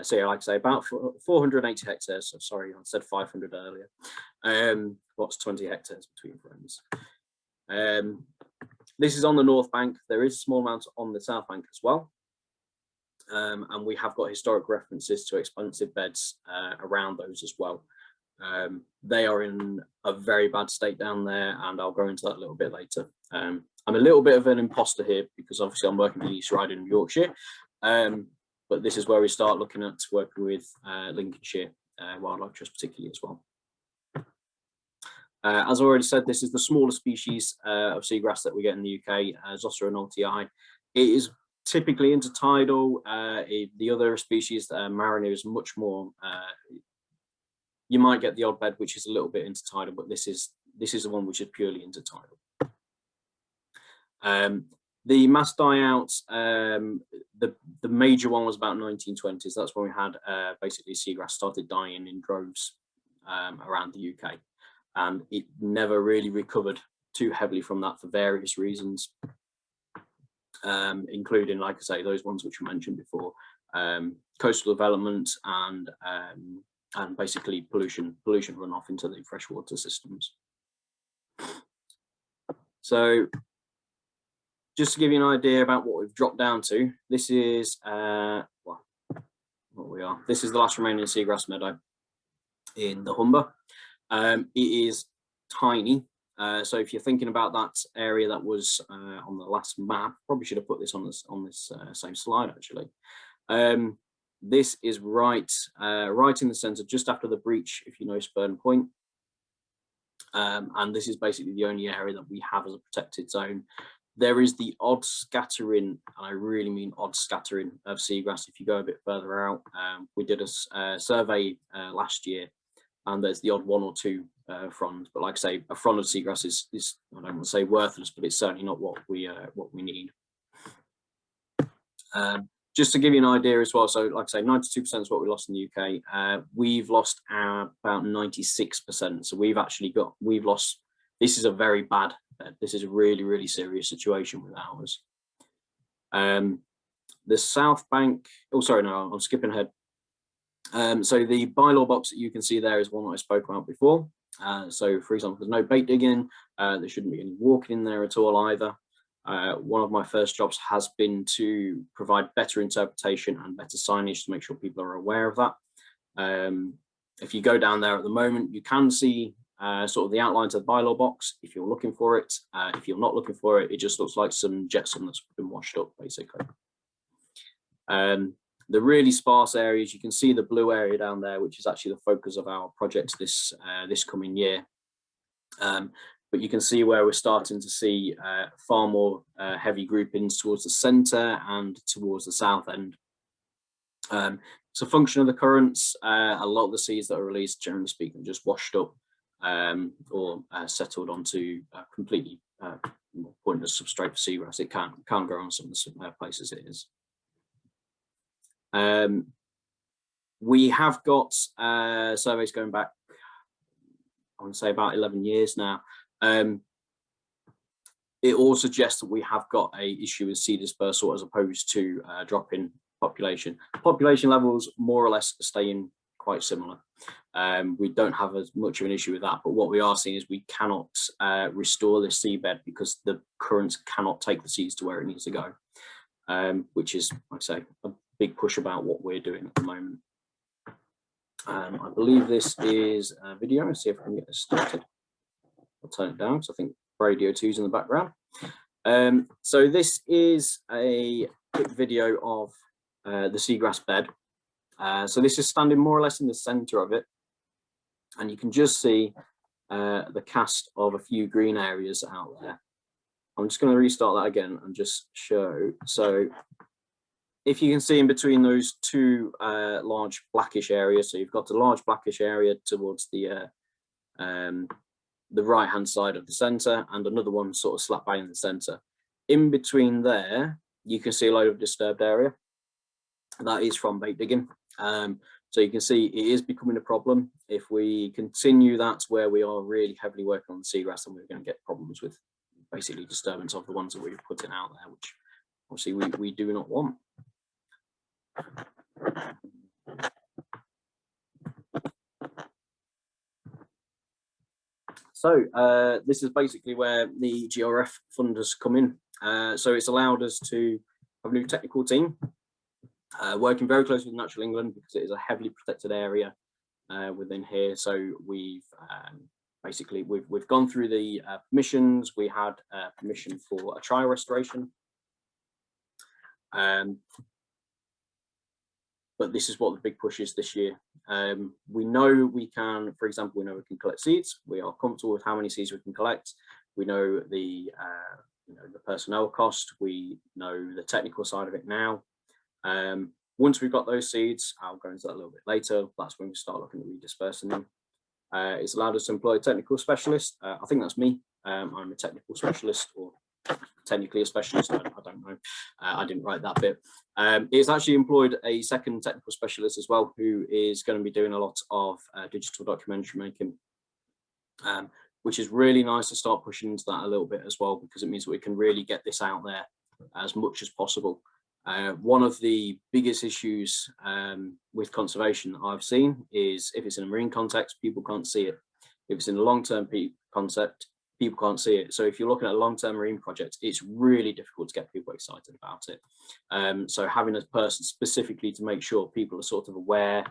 So yeah, like I say, about 480 hectares. So sorry, I said 500 earlier. What's 20 hectares between friends? This is on the north bank. There is a small amount on the south bank as well. And we have got historic references to expansive beds around those as well. They are in a very bad state down there, and I'll go into that a little bit later. I'm a little bit of an imposter here because obviously I'm working in East Riding of Yorkshire, but this is where we start looking at working with Lincolnshire Wildlife Trust particularly as well. As I already said, this is the smallest species of seagrass that we get in the UK, Zosera noltii. It is typically intertidal. The other species, Mariner, is much more. You might get the odd bed which is a little bit intertidal, but this is the one which is purely intertidal. The mass die out, the major one was about 1920s. That's when we had basically seagrass started dying in droves around the UK, and it never really recovered too heavily from that for various reasons. Including, like I say, those ones which we mentioned before, coastal development and basically pollution runoff into the freshwater systems. So just to give you an idea about what we've dropped down to, this is well, what we are. This is the last remaining seagrass meadow in the Humber. It is tiny. So if you're thinking about that area that was on the last map, probably should have put this on this same slide actually. This is right in the centre, just after the breach, if you know Spurn Point, and this is basically the only area that we have as a protected zone. There is the odd scattering, and I really mean odd scattering of seagrass. If you go a bit further out, we did a survey last year, and there's the odd one or two fronds, but like I say, a frond of seagrass is I don't want to say worthless, but it's certainly not what we need. Just to give you an idea as well, so like I say, 92% is what we lost in the UK. We've lost about 96%. So we've lost. This is a very bad. This is a really, really serious situation with ours. The South Bank. Oh, sorry, no, I'm skipping ahead. So the bylaw box that you can see there is one that I spoke about before. So for example, there's no bait digging, there shouldn't be any walking in there at all either. One of my first jobs has been to provide better interpretation and better signage to make sure people are aware of that. If you go down there at the moment, you can see sort of the outlines of the bylaw box if you're looking for it. If you're not looking for it, it just looks like some jetsam that's been washed up basically. The really sparse areas, you can see the blue area down there, which is actually the focus of our project this coming year. But you can see where we're starting to see far more heavy groupings towards the centre and towards the south end. It's a function of the currents. A lot of the seeds that are released, generally speaking, just washed up or settled onto completely pointless substrate for seagrass. It can't grow on some of the places it is. We have got surveys going back, I would say about 11 years now. It all suggests that we have got a issue with seed dispersal as opposed to drop in population. Population levels more or less staying quite similar. We don't have as much of an issue with that, but what we are seeing is we cannot restore the seabed because the currents cannot take the seeds to where it needs to go, which is, like I say, a big push about what we're doing at the moment. I believe this is a video. Let's see if I can get this started. I'll turn it down because I think Radio 2 is in the background. So this is a quick video of the seagrass bed. So this is standing more or less in the center of it, and you can just see the cast of a few green areas out there. I'm just going to restart that again and just show. So if you can see in between those two large blackish areas, so you've got a large blackish area towards the right hand side of the center, and another one sort of slap bang in the center. In between there, you can see a load of disturbed area. That is from bait digging. So you can see it is becoming a problem. If we continue that where we are really heavily working on the seagrass, then we're going to get problems with basically disturbance of the ones that we're putting out there, which obviously we do not want. So this is basically where the GRF fund has come in. So it's allowed us to have a new technical team working very closely with Natural England, because it is a heavily protected area within here. So we've basically we've gone through the permissions. We had permission for a trial restoration. But this is what the big push is this year. We know we can, for example, we know we can collect seeds. We are comfortable with how many seeds we can collect. We know the personnel cost. We know the technical side of it now. Once we've got those seeds, I'll go into that a little bit later. That's when we start looking at redispersing them. It's allowed us to employ a technical specialist. I think that's me. I'm a technical specialist, or technically a specialist. I don't know. I didn't write that bit. It's actually employed a second technical specialist as well, who is going to be doing a lot of digital documentary making, which is really nice to start pushing into that a little bit as well, because it means that we can really get this out there as much as possible. One of the biggest issues with conservation that I've seen is if it's in a marine context, people can't see it. If it's in a long-term concept, people can't see it. So if you're looking at a long-term marine project, it's really difficult to get people excited about it. So having a person specifically to make sure people are sort of aware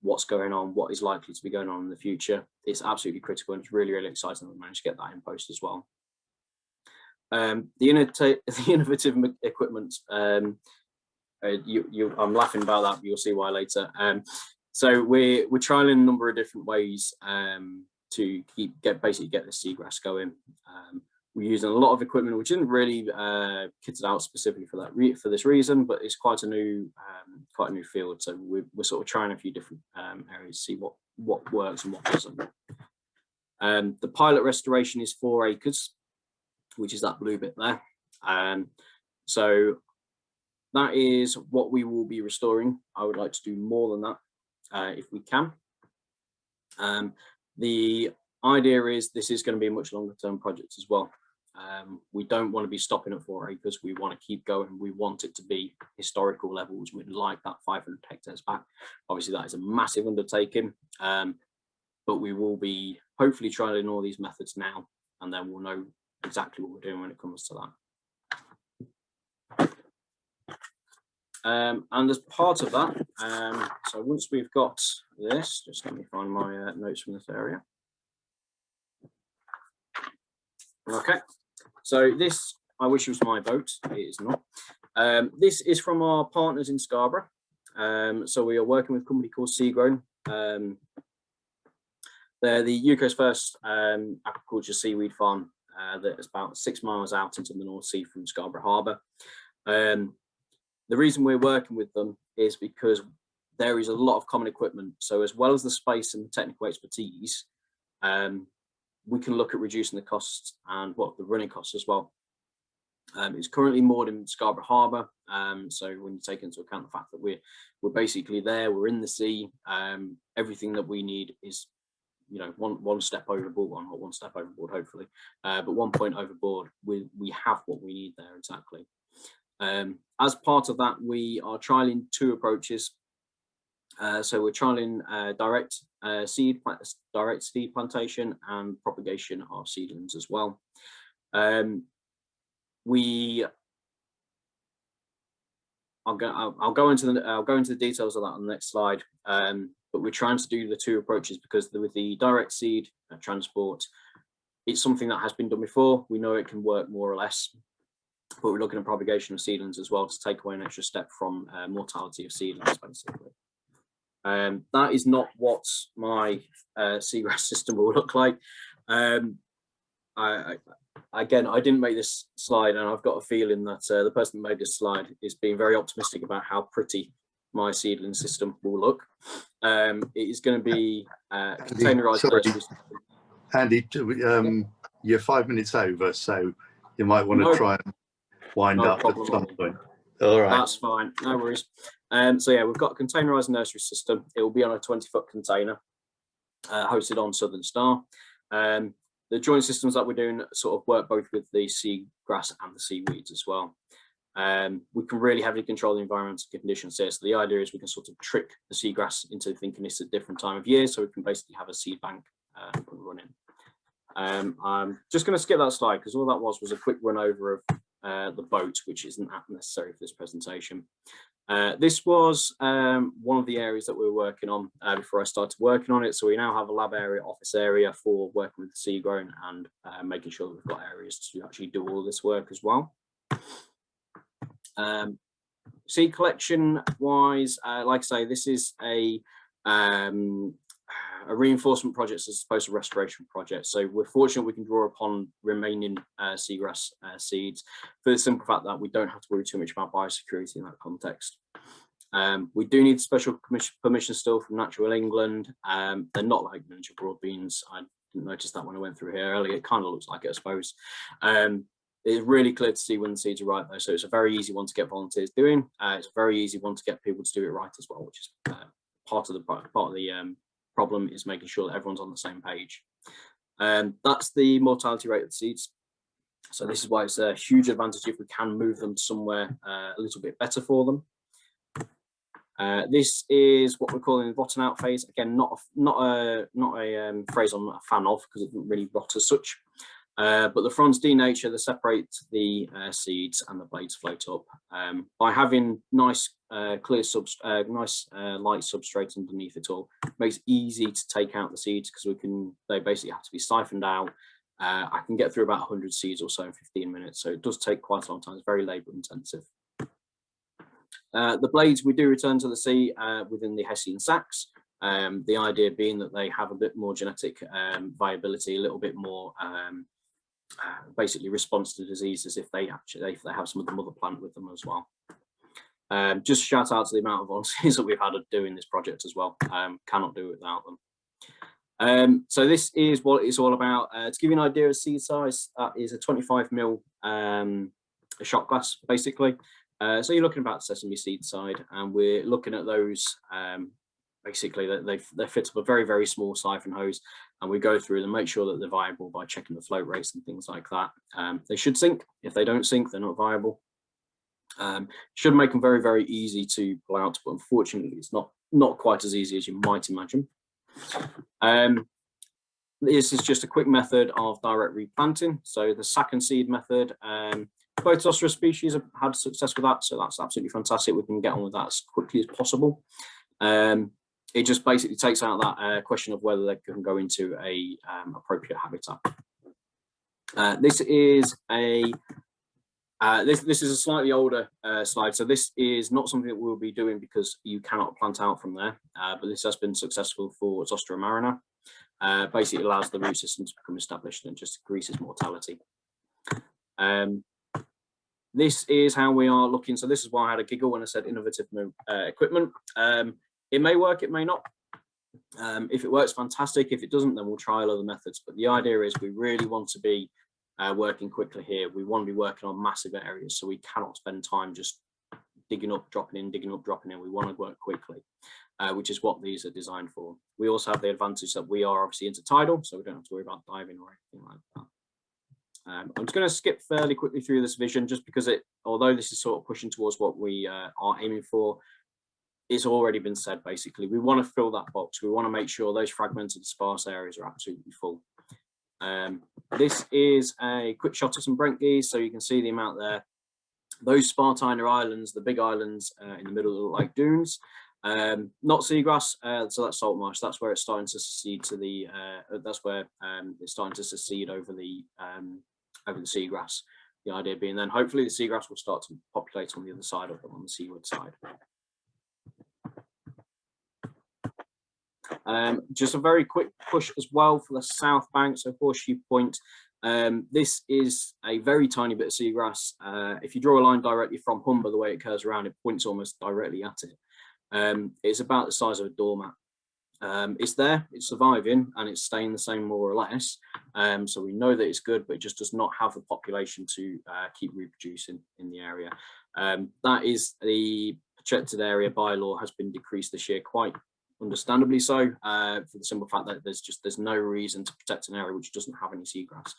what's going on, what is likely to be going on in the future, it's absolutely critical, and it's really, really exciting that we managed to get that in post as well. The innovative equipment, I'm laughing about that, but you'll see why later. So we're trialing a number of different ways to basically get the seagrass going. We're using a lot of equipment which isn't really kitted out specifically for this reason, but it's quite a new field. So we're sort of trying a few different areas to see what works and what doesn't. The pilot restoration is 4 acres, which is that blue bit there. So that is what we will be restoring. I would like to do more than that if we can. The idea is this is going to be a much longer term project as well. We don't want to be stopping at 4 acres. We want to keep going. We want it to be historical levels. We'd like that 500 hectares back. Obviously, that is a massive undertaking, but we will be hopefully trialing all these methods now, and then we'll know exactly what we're doing when it comes to that. And as part of that, so once we've got this, just let me find my notes from this area. Okay, so this, I wish it was my boat, it is not. This is from our partners in Scarborough. So we are working with a company called Seagrown. They're the UK's first aquaculture seaweed farm that is about 6 miles out into the North Sea from Scarborough Harbour. The reason we're working with them is because there is a lot of common equipment. So as well as the space and the technical expertise, we can look at reducing the costs and the running costs as well. It's currently moored in Scarborough Harbour. So when you take into account the fact that we're basically there, we're in the sea, everything that we need is, you know, one step overboard, well, not one step overboard, hopefully, but 1 point overboard. We have what we need there, exactly. As part of that, we are trialing 2 approaches. So we're trialing direct seed plantation and propagation of seedlings as well. I'll go into the details of that on the next slide. But we're trying to do the 2 approaches because with the direct seed transport, it's something that has been done before. We know it can work more or less, but we're looking at propagation of seedlings as well to take away an extra step from mortality of seedlings, basically. That is not what my seagrass system will look like. Again, I didn't make this slide, and I've got a feeling that the person that made this slide is being very optimistic about how pretty my seedling system will look. It is going to be containerized nursery system. Andy, you're 5 minutes over, so you might want to try and wind up at some point. All right. That's fine, no worries. So yeah, we've got a containerized nursery system. It will be on a 20-foot container hosted on Southern Star. The joint systems that we're doing sort of work both with the seagrass and the seaweeds as well. We can really heavily control the environmental conditions here. So the idea is we can sort of trick the seagrass into thinking it's a different time of year, so we can basically have a seed bank up and running. I'm just going to skip that slide because all that was a quick run over of the boat, which isn't necessary for this presentation. This was one of the areas that we were working on before I started working on it. So we now have a lab area, office area for working with the seed grown and making sure that we've got areas to actually do all this work as well. Seed collection wise, like I say, this is a reinforcement project as opposed to restoration project. So we're fortunate we can draw upon remaining seagrass seeds for the simple fact that we don't have to worry too much about biosecurity in that context. We do need special permission still from Natural England. They're not like miniature broad beans. I didn't notice that when I went through here earlier. It kind of looks like it, I suppose. It's really clear to see when the seeds are right though, so it's a very easy one to get volunteers doing. It's a very easy one to get people to do it right as well, which is part of the problem is making sure that everyone's on the same page. That's the mortality rate of the seeds. So this is why it's a huge advantage if we can move them somewhere a little bit better for them. This is what we're calling the rotting out phase. Again, not a phrase I'm not a fan of because it doesn't really rot as such. But the fronds denature, they separate the seeds and the blades float up. By having nice clear nice light substrate underneath it all, it makes it easy to take out the seeds because they basically have to be siphoned out. I can get through about 100 seeds or so in 15 minutes, so it does take quite a long time. It's very labour intensive. The blades we do return to the sea within the Hessian sacs. The idea being that they have a bit more genetic viability, a little bit more basically response to diseases if they have some of the mother plant with them as well. Just shout out to the amount of volunteers that we've had doing this project as well. Cannot do it without them. So this is what it's all about. To give you an idea of seed size, that is a 25mm shot glass basically. So you're looking about the sesame seed side, and we're looking at those basically they fit up a very, very small siphon hose, and we go through them, make sure that they're viable by checking the float rates and things like that. They should sink. If they don't sink, they're not viable. Should make them very, very easy to pull out, but unfortunately it's not quite as easy as you might imagine. This is just a quick method of direct replanting. So the sack and seed method, both Zostera species have had success with that, so that's absolutely fantastic. We can get on with that as quickly as possible. It just basically takes out that question of whether they can go into a appropriate habitat. This is a slightly older slide, so this is not something that we'll be doing because you cannot plant out from there, but this has been successful for Zostera marina. Basically allows the root system to become established and just decreases mortality. This is how we are looking. So this is why I had a giggle when I said innovative equipment. It may work, it may not. If it works, fantastic. If it doesn't, then we'll trial other methods. But the idea is we really want to be working quickly here. We want to be working on massive areas, so we cannot spend time just digging up, dropping in, digging up, dropping in. We want to work quickly, which is what these are designed for. We also have the advantage that we are obviously intertidal, so we don't have to worry about diving or anything like that. I'm just going to skip fairly quickly through this vision, just because although this is sort of pushing towards what we are aiming for, it's already been said. Basically, we want to fill that box. We want to make sure those fragmented sparse areas are absolutely full. This is a quick shot of some Brent geese, so you can see the amount there. Those Spartina islands, the big islands in the middle of the Lake Dunes, Not seagrass, so that's salt marsh. That's where it's starting to secede to the. That's where it's starting to secede over the seagrass. The idea being then hopefully the seagrass will start to populate on the other side of them, on the seaward side. Just a very quick push as well for the south bank, so Horseshoe Point. This is a very tiny bit of seagrass. If you draw a line directly from Humber, the way it curves around, it points almost directly at it. It's about the size of a doormat. It's there, it's surviving, and it's staying the same more or less. So we know that it's good, but it just does not have the population to keep reproducing in the area. That is the protected area by law has been decreased this year, quite understandably so, for the simple fact that there's no reason to protect an area which doesn't have any seagrass.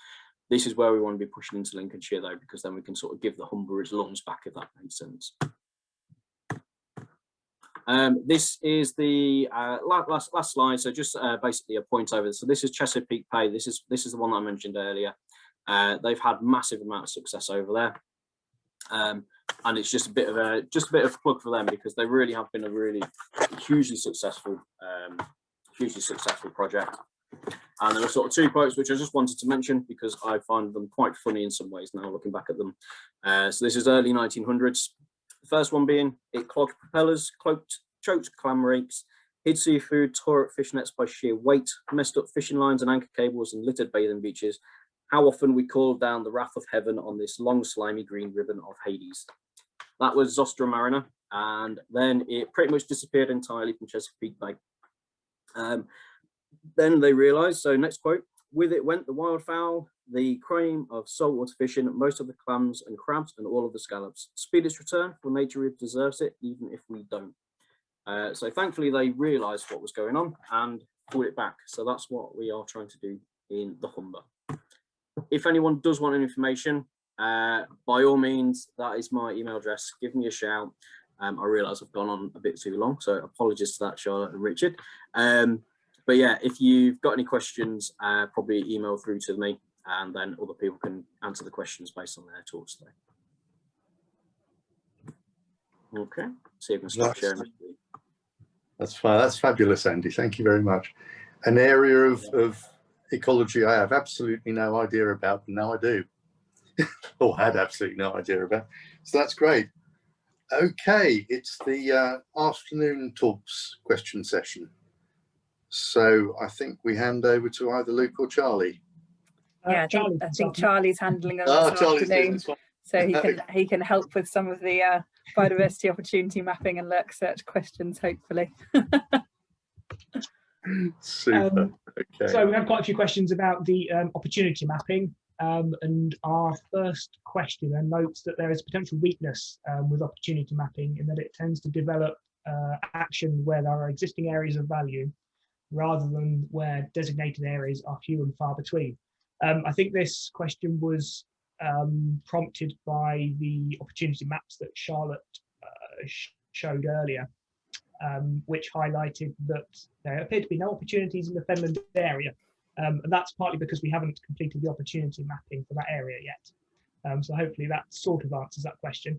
This is where we want to be pushing into Lincolnshire though, because then we can sort of give the Humber its lungs back, if that makes sense. This is the last slide, so just basically a point over. So this is Chesapeake Bay. This is the one that I mentioned earlier. They've had massive amount of success over there, and it's just a bit of a plug for them, because they really have been a really hugely successful project. And there are sort of two quotes which I just wanted to mention because I find them quite funny in some ways now looking back at them. So this is early 1900s. The first one being, it clogged propellers, choked clam rakes, hid seafood, tore at fish nets by sheer weight, messed up fishing lines and anchor cables, and littered bathing beaches. How often we called down the wrath of heaven on this long, slimy green ribbon of Hades. That was Zostra Mariner, and then it pretty much disappeared entirely from Chesapeake Bay. Then they realised, so next quote, with it went the wildfowl, the cream of saltwater fishing, most of the clams and crabs, and all of the scallops. Speed its return, for nature deserves it, even if we don't. So thankfully they realised what was going on and pulled it back. So that's what we are trying to do in the Humber. If anyone does want any information, by all means, that is my email address. Give me a shout. I realise I've gone on a bit too long, so apologies to that, Charlotte and Richard. But yeah, if you've got any questions, probably email through to me, and then other people can answer the questions based on their talks today. Okay, see if I can stop sharing. That's fine. That's fabulous, Andy. Thank you very much. An area of ecology I have absolutely no idea about, but now I do. Or had absolutely no idea about. So that's great. Okay, it's the afternoon talks question session. So I think we hand over to either Luke or Charlie. Yeah, I think Charlie's handling them this afternoon, so he can help with some of the biodiversity opportunity mapping and lurk search questions, hopefully. Super. Okay. So we have quite a few questions about the opportunity mapping, and our first question notes that there is potential weakness with opportunity mapping in that it tends to develop action where there are existing areas of value, rather than where designated areas are few and far between. I think this question was prompted by the opportunity maps that Charlotte showed earlier, which highlighted that there appear to be no opportunities in the Fenland area. And that's partly because we haven't completed the opportunity mapping for that area yet. So hopefully that sort of answers that question.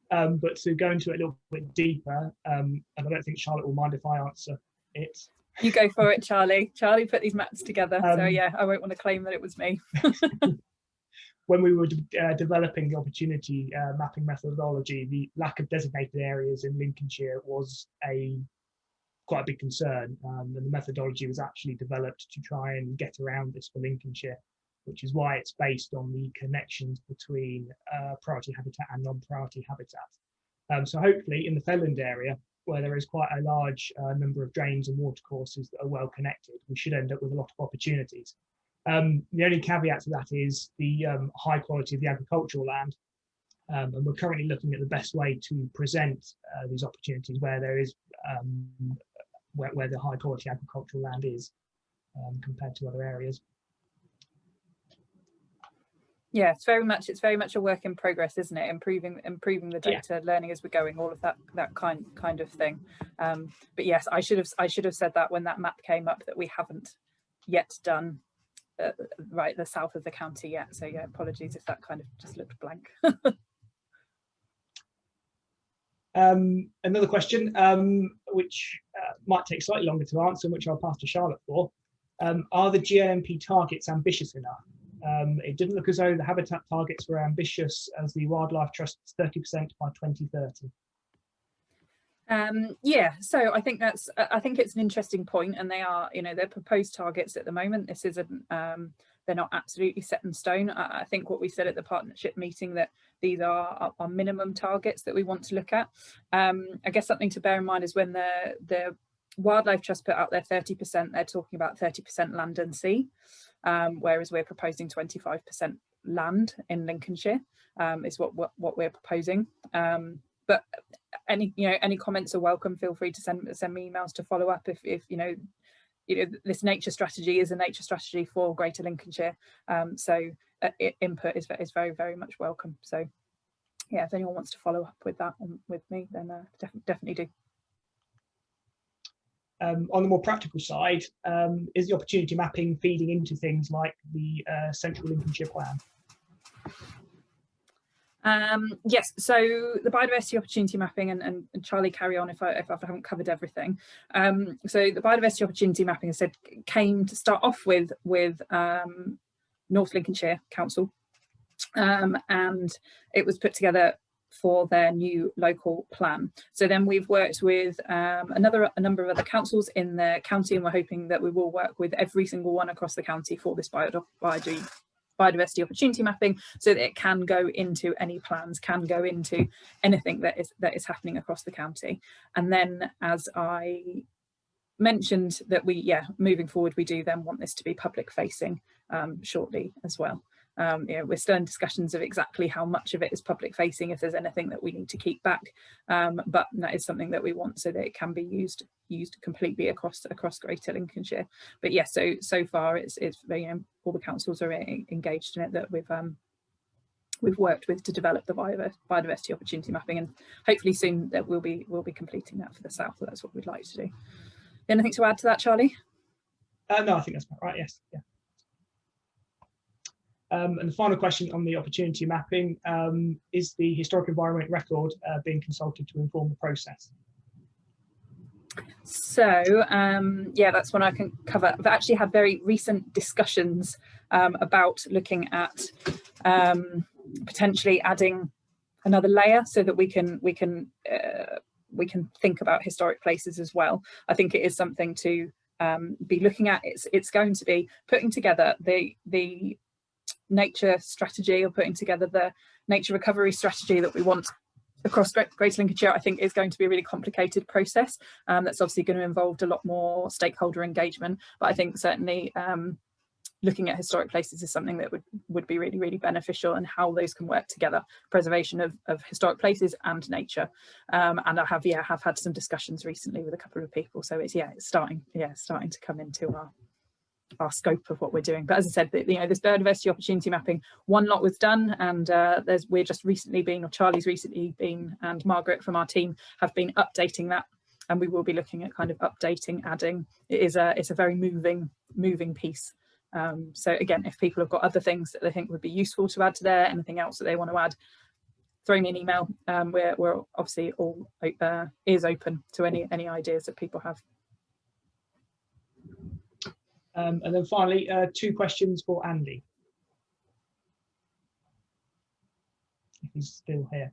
But to go into it a little bit deeper, and I don't think Charlotte will mind if I answer it. You go for it, Charlie. Charlie put these maps together, so yeah, I won't want to claim that it was me. When we were developing the opportunity mapping methodology, the lack of designated areas in Lincolnshire was quite a big concern, and the methodology was actually developed to try and get around this for Lincolnshire, which is why it's based on the connections between priority habitat and non-priority habitat. So hopefully in the Fenland area, where there is quite a large number of drains and watercourses that are well connected, we should end up with a lot of opportunities. The only caveat to that is the high quality of the agricultural land, and we're currently looking at the best way to present these opportunities where there is where the high quality agricultural land is compared to other areas. Yeah, it's very much a work in progress, isn't it? Improving the data, learning as we're going, all of that kind of thing. But yes, I should have said that when that map came up, that we haven't yet done right the south of the county yet. So yeah, apologies if that kind of just looked blank. Another question, which might take slightly longer to answer, which I'll pass to Charlotte for. Are the GLNP targets ambitious enough? It didn't look as though the habitat targets were ambitious as the Wildlife Trust's 30% by 2030. Yeah, so I think it's an interesting point, and they are, they're proposed targets at the moment. This isn't, they're not absolutely set in stone. I think what we said at the partnership meeting, that these are our minimum targets that we want to look at. I guess something to bear in mind is when the Wildlife Trust put out their 30%, they're talking about 30% land and sea, whereas we're proposing 25% land in Lincolnshire, is what we're proposing. But any comments are welcome. Feel free to send me emails to follow up if this nature strategy is a nature strategy for Greater Lincolnshire. So input is very, very much welcome. So yeah, if anyone wants to follow up with that with me, then definitely do. On the more practical side, is the opportunity mapping feeding into things like the Central Lincolnshire Plan? Yes, so the biodiversity opportunity mapping, and Charlie, carry on if I haven't covered everything. So the biodiversity opportunity mapping, as I said, came to start off with North Lincolnshire Council, and it was put together for their new local plan. So then we've worked with a number of other councils in the county, and we're hoping that we will work with every single one across the county for this biodiversity opportunity mapping, so that it can go into any plans, can go into anything that is happening across the county. And then, as I mentioned, that moving forward, we do then want this to be public facing shortly as well. We're still in discussions of exactly how much of it is public facing, if there's anything that we need to keep back, but that is something that we want so that it can be used completely across Greater Lincolnshire. But yes, so far it's all the councils are engaged in it, that we've worked with to develop the biodiversity opportunity mapping, and hopefully soon that we'll be completing that for the south. So that's what we'd like to do. Anything to add to that, Charlie? No, I think that's about right. Yes, yeah. And the final question on the opportunity mapping, is the historic environment record being consulted to inform the process? So yeah, that's one I can cover. I've actually had very recent discussions about looking at potentially adding another layer so that we can think about historic places as well. I think it is something to be looking at. It's going to be putting together the nature strategy, or putting together the nature recovery strategy that we want across Greater Lincolnshire. I think is going to be a really complicated process that's obviously going to involve a lot more stakeholder engagement, but I think certainly looking at historic places is something that would be really, really beneficial, and how those can work together, preservation of historic places and nature. And I have had some discussions recently with a couple of people, so it's starting to come into our scope of what we're doing. But as I said, this biodiversity opportunity mapping, one lot was done, and Charlie's recently been, and Margaret from our team have been updating that, and we will be looking at kind of updating, adding. It's a very moving piece. So again, if people have got other things that they think would be useful to add to there, anything else that they want to add, throw me an email. We're obviously all ears open to any ideas that people have. And then finally, 2 questions for Andy, if he's still here.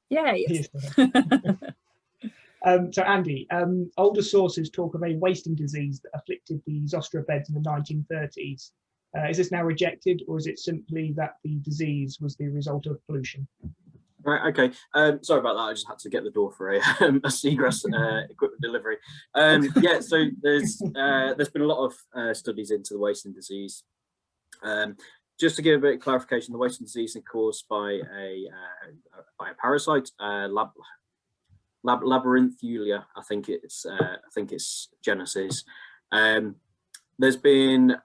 Yeah. So Andy, older sources talk of a wasting disease that afflicted the zostera beds in the 1930s. Is this now rejected, or is it simply that the disease was the result of pollution? Right, okay. Sorry about that. I just had to get the door for a seagrass equipment delivery. Yeah, so there's been a lot of studies into the wasting disease. Just to give a bit of clarification, the wasting disease is caused by a parasite, Labyrinthulia. I think its genesis. There's been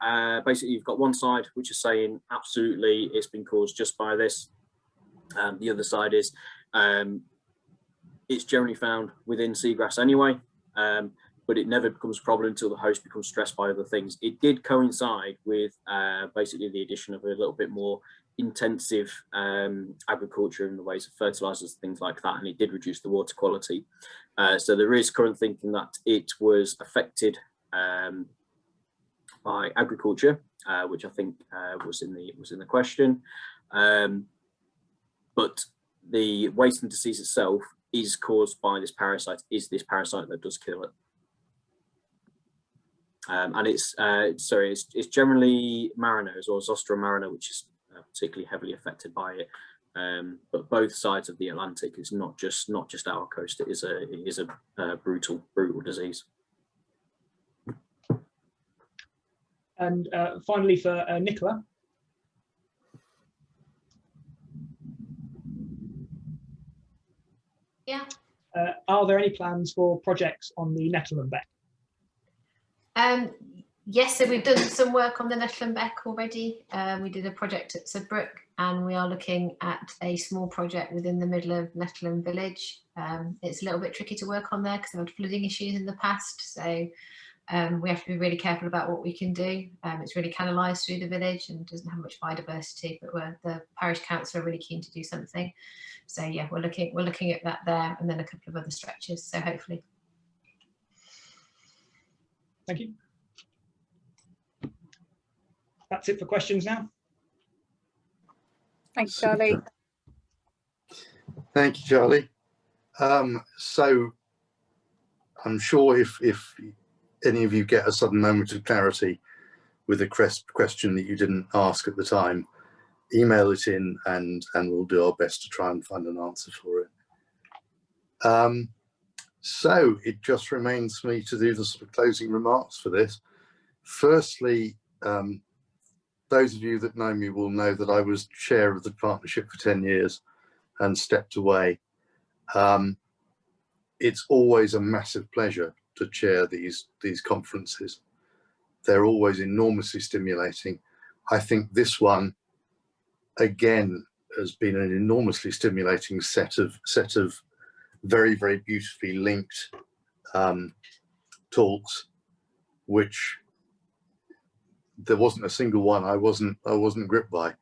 basically, you've got one side which is saying absolutely it's been caused just by this. The other side is it's generally found within seagrass anyway. but it never becomes a problem until the host becomes stressed by other things. It did coincide with basically the addition of a little bit more intensive agriculture in the ways of fertilizers, things like that, and it did reduce the water quality. So there is current thinking that it was affected by agriculture, which I think was in the question. But the wasting disease itself is caused by this parasite, is this parasite that does kill it. And it's generally Mariners or Zostera mariner, which is particularly heavily affected by it. But both sides of the Atlantic, is not just our coast. It is a brutal disease. And finally, for Nicola. Yeah. Are there any plans for projects on the Nettle and Beck? Yes, so we've done some work on the Nettle and Beck already. We did a project at Sudbrook, and we are looking at a small project within the middle of Nettleton Village. It's a little bit tricky to work on there because they've had flooding issues in the past, so we have to be really careful about what we can do. It's really canalised through the village and doesn't have much biodiversity, but the parish council are really keen to do something. So yeah, we're looking at that there, and then a couple of other stretches. So hopefully. Thank you. That's it for questions now. Thanks, Charlie. Thank you, Charlie. So I'm sure if any of you get a sudden moment of clarity with a question that you didn't ask at the time, email it in and we'll do our best to try and find an answer for it. So it just remains for me to do the sort of closing remarks for this. Firstly, those of you that know me will know that I was chair of the partnership for 10 years and stepped away. It's always a massive pleasure to chair these conferences. They're always enormously stimulating. I think this one, again, has been an enormously stimulating set of very, very beautifully linked talks, which there wasn't a single one I wasn't gripped by.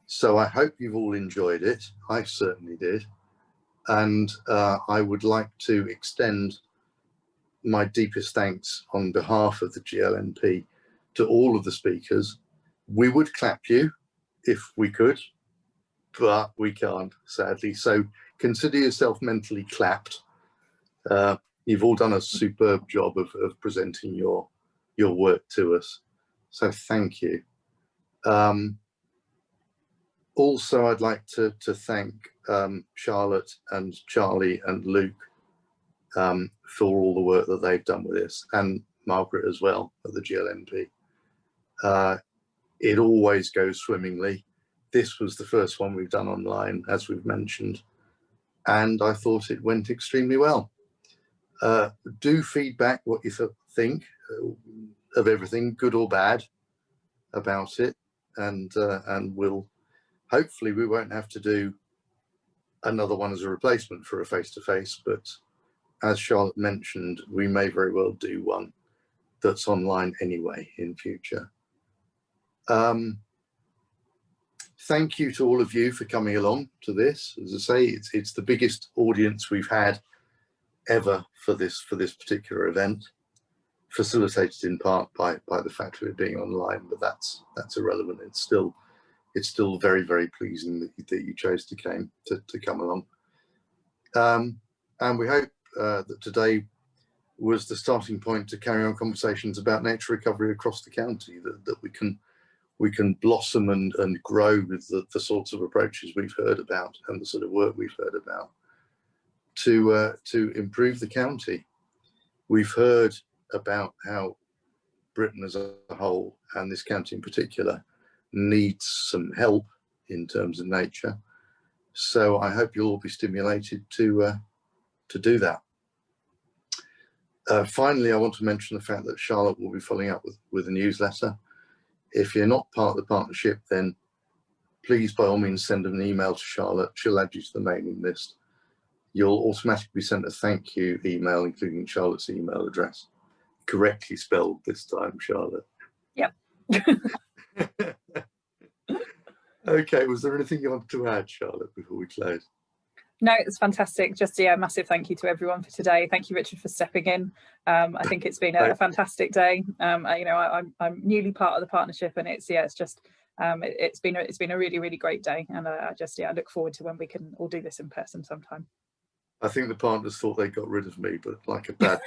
So I hope you've all enjoyed it. I certainly did. And I would like to extend my deepest thanks on behalf of the GLNP to all of the speakers. We would clap you if we could, but we can't, sadly. So consider yourself mentally clapped. You've all done a superb job of presenting your work to us. So thank you. Also, I'd like to thank Charlotte and Charlie and Luke for all the work that they've done with this, and Margaret as well at the GLNP. It always goes swimmingly. This was the first one we've done online, as we've mentioned, and I thought it went extremely well. Do feedback what you think of everything, good or bad, about it, and we'll hopefully we won't have to do another one as a replacement for a face-to-face, but as Charlotte mentioned, we may very well do one that's online anyway in future. Thank you to all of you for coming along to this. As I say, it's the biggest audience we've had ever for this particular event, facilitated in part by the fact of it being online, but that's irrelevant. It's still very, very pleasing that you chose to come along. And we hope that today was the starting point to carry on conversations about nature recovery across the county, that we can blossom and grow with the sorts of approaches we've heard about and the sort of work we've heard about to improve the county. We've heard about how Britain as a whole, and this county in particular, needs some help in terms of nature. So I hope you'll all be stimulated to do that. Finally, I want to mention the fact that Charlotte will be following up with a newsletter. If you're not part of the partnership, then please by all means send an email to Charlotte. She'll add you to the mailing list. You'll automatically be sent a thank you email, including Charlotte's email address. correctly spelled this time, Charlotte. Yep. Okay, was there anything you wanted to add, Charlotte, before we close? No, it's fantastic. Just a massive thank you to everyone for today. Thank you, Richard, for stepping in. I think it's been a fantastic day. You know, I'm newly part of the partnership, and it's just it's been a really great day, and I look forward to when we can all do this in person sometime. I think the partners thought they got rid of me, but like a bad